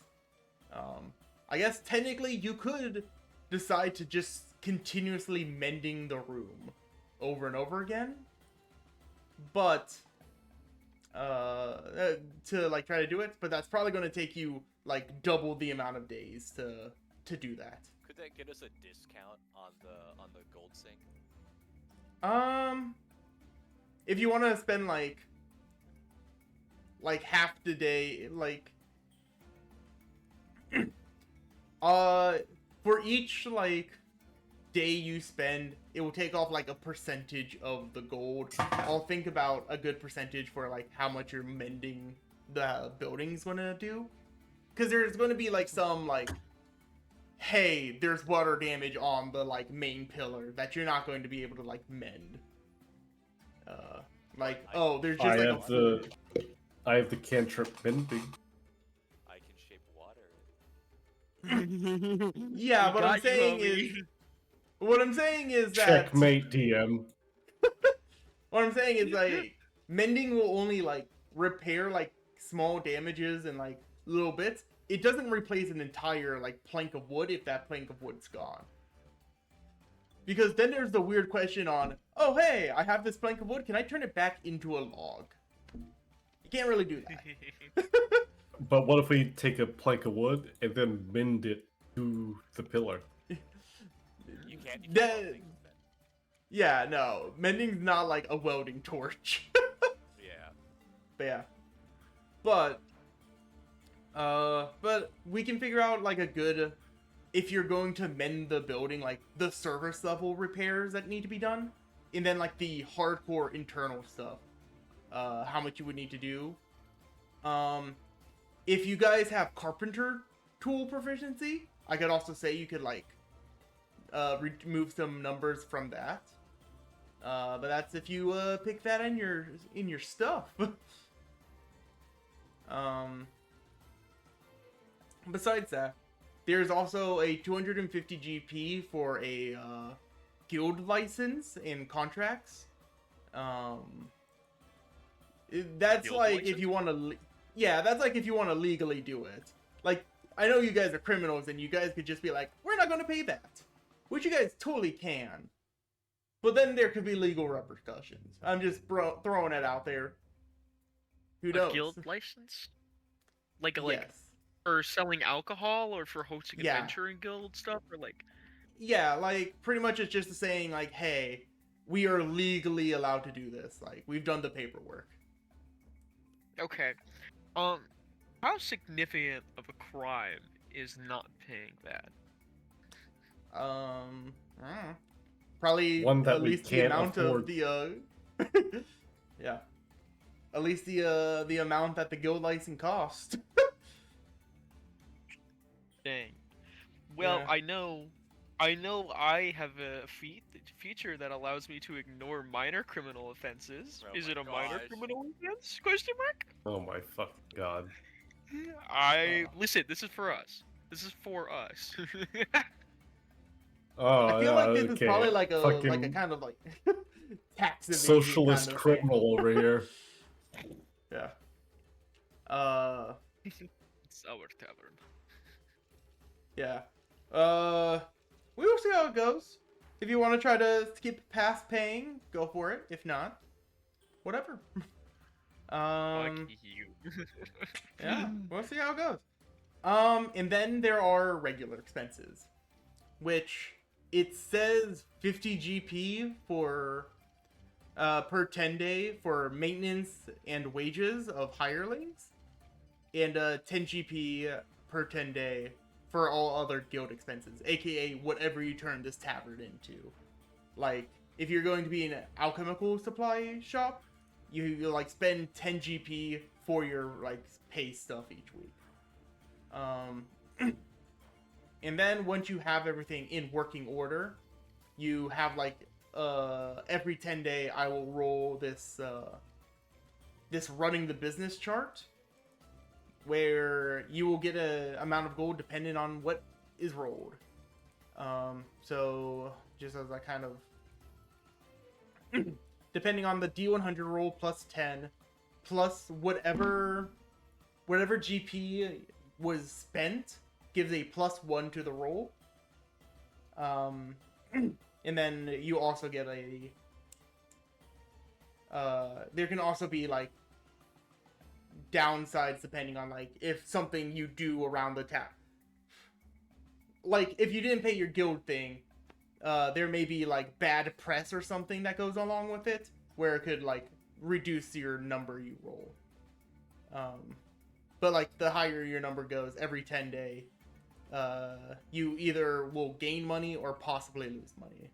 I guess technically you could decide to just continuously mending the room over and over again, but to like try to do it, but that's probably going to take you like double the amount of days to do that.
Could that get us a discount on the gold sink?
If you want to spend like half the day, like for each like day you spend, it will take off like a percentage of the gold. I'll think about a good percentage for like how much you're mending the building's gonna do. Because there's gonna be like some like, hey, there's water damage on the like main pillar that you're not going to be able to like mend. Oh, there's just
I have the cantrip mending.
I can shape water.
Yeah,
We got you, homie.
what I'm saying is that
Checkmate, DM.
what I'm saying is like mending will only like repair like small damages and like little bits. It doesn't replace an entire like plank of wood if that plank of wood's gone. Because then there's the weird question on, oh hey, I have this plank of wood, can I turn it back into a log? You can't really do that.
But what if we take a plank of wood and then mend it to the pillar?
You can't. You can't
That-
weld things then.
Yeah, no, mending's not like a welding torch.
Yeah.
But but we can figure out like a good, if you're going to mend the building, like the service level repairs that need to be done, and then like the hardcore internal stuff, how much you would need to do. If you guys have carpenter tool proficiency, I could also say you could like remove some numbers from that. But that's if you pick that in your stuff. Besides that, there's also a 250 GP for a guild license and contracts. That's
Guild
like
license?
if you want to, yeah, that's like if you want to legally do it. Like, I know you guys are criminals and you guys could just be like, we're not going to pay that, which you guys totally can. But then there could be legal repercussions. I'm just throwing it out there. Who
A
knows?
guild license? Like
Yes.
for selling alcohol or for hosting
Yeah.
adventure and guild stuff or like
Yeah, like pretty much it's just saying like, hey, we are legally allowed to do this. Like we've done the paperwork.
okay. How significant of a crime is not paying that?
I don't know. Probably
One that
at
we
least the
can't
amount
afford.
of the yeah. At least the amount that the guild license cost.
Dang. Well,
Yeah.
I know I have a feature that allows me to ignore minor criminal offenses.
Oh
Is
my
it a minor
gosh.
criminal offense? Question mark?
Oh my fucking god.
Listen, this is for us. This is for us.
Oh,
I feel like this is
okay.
probably like a
fucking
kind of like tax evasion
socialist
kind of
criminal over here.
thing. Yeah.
It's our tavern.
Yeah. We will see how it goes. If you want to try to skip past paying, go for it. If not, whatever.
Fuck you.
Yeah, we'll see how it goes. And then there are regular expenses, which it says 50 GP for per 10 day for maintenance and wages of hirelings, and 10 GP per 10 day for all other guild expenses, aka whatever you turn this tavern into. Like, if you're going to be an alchemical supply shop, you like spend 10 GP for your like pay stuff each week. And then once you have everything in working order, you have like every 10 day I will roll this this running the business chart, where you will get a amount of gold depending on what is rolled. So just as I kind of depending on the D100 roll plus 10 plus whatever GP was spent gives a plus 1 to the roll. And then you also get a there can also be like downsides depending on like if something you do around the tap. Like if you didn't pay your guild thing, there may be like bad press or something that goes along with it, where it could like reduce your number you roll. But like the higher your number goes every 10 day, you either will gain money or possibly lose money.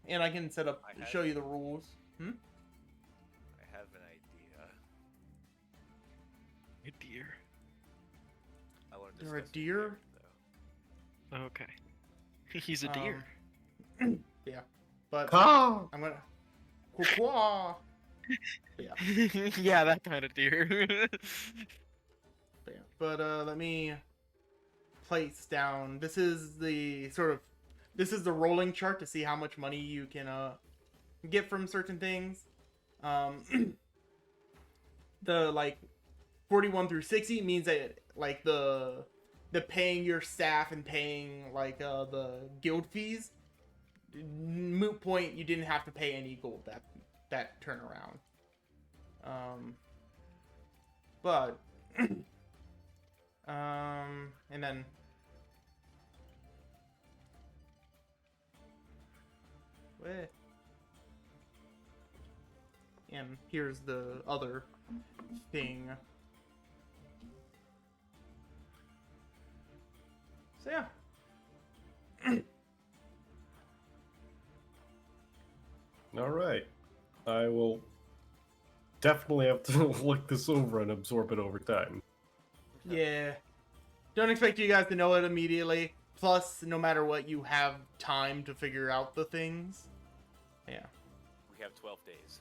And I can set up, show you the rules. Hmm?
I have an idea.
A deer.
I want to
You're a
discuss it with
deer?
Aaron, though.
Okay. He's a deer.
Yeah, but
Ah!
I'm gonna. Quah. Yeah,
Yeah, that kind of deer.
but let me place down. This is the rolling chart to see how much money you can get from certain things. The like 41 through 60 means that like the paying your staff and paying like the guild fees. Moot point, you didn't have to pay any gold that turnaround. But and then wait. And here's the other thing. So yeah.
All right. I will definitely have to look this over and absorb it over time.
Yeah. Don't expect you guys to know it immediately. Plus, no matter what, you have time to figure out the things. Yeah.
We have 12 days.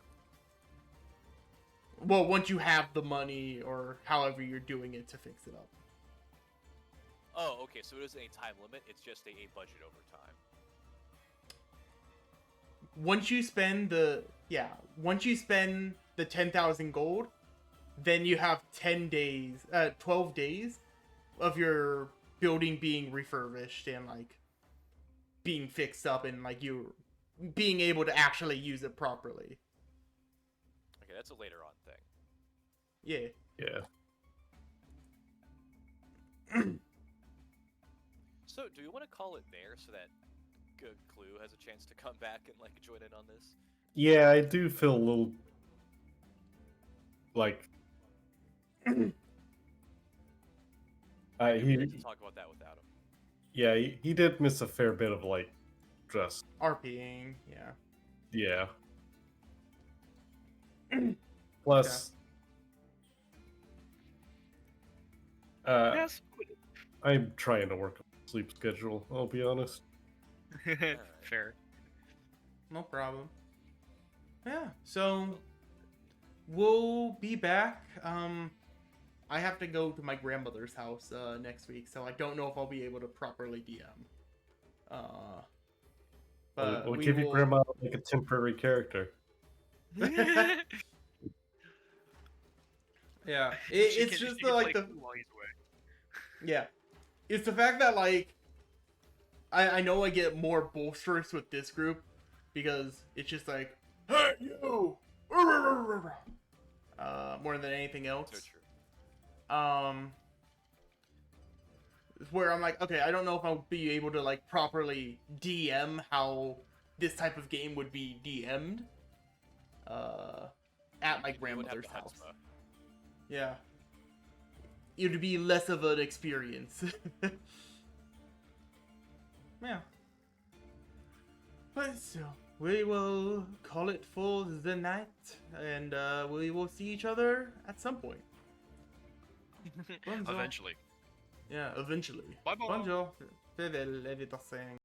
Well, once you have the money or however you're doing it to fix it up.
Oh, okay, so it isn't a time limit, it's just a budget over time.
Once you spend the 10,000 gold, then you have 12 days of your building being refurbished and like being fixed up and like you being able to actually use it properly.
Okay, that's a later on thing.
Yeah.
Yeah.
So, do we want to call it there so that Good Clue has a chance to come back and like join in on this?
Yeah, I do feel a little like
We
he
need to talk about that without him.
yeah, he did miss a fair bit of like just
RPing, yeah.
yeah. Plus
Yes.
I'm trying to work a sleep schedule, I'll be honest.
Fair.
No problem. Yeah, so we'll be back. I have to go to my grandmother's house next week, so I don't know if I'll be able to properly DM. But
We'll
we
give you
will-
grandma like a temporary character.
Yeah,
She
it's
can-
just
she can
like
play
the
Clue while he's away.
yeah, it's the fact that like I know I get more boisterous with this group because it's just like hey you more than anything else.
So true.
Where I'm like, okay, I don't know if I'll be able to like properly DM how this type of game would be DM'd at my
You would have
grandmother's
the
house.
chutzpah.
Yeah. It would be less of an experience. Yeah. But so, we will call it for the night, and we will see each other at some point. Bonjour.
Eventually.
Yeah, eventually.
Bye bye.
Bonjour. Farewell, Evitasing.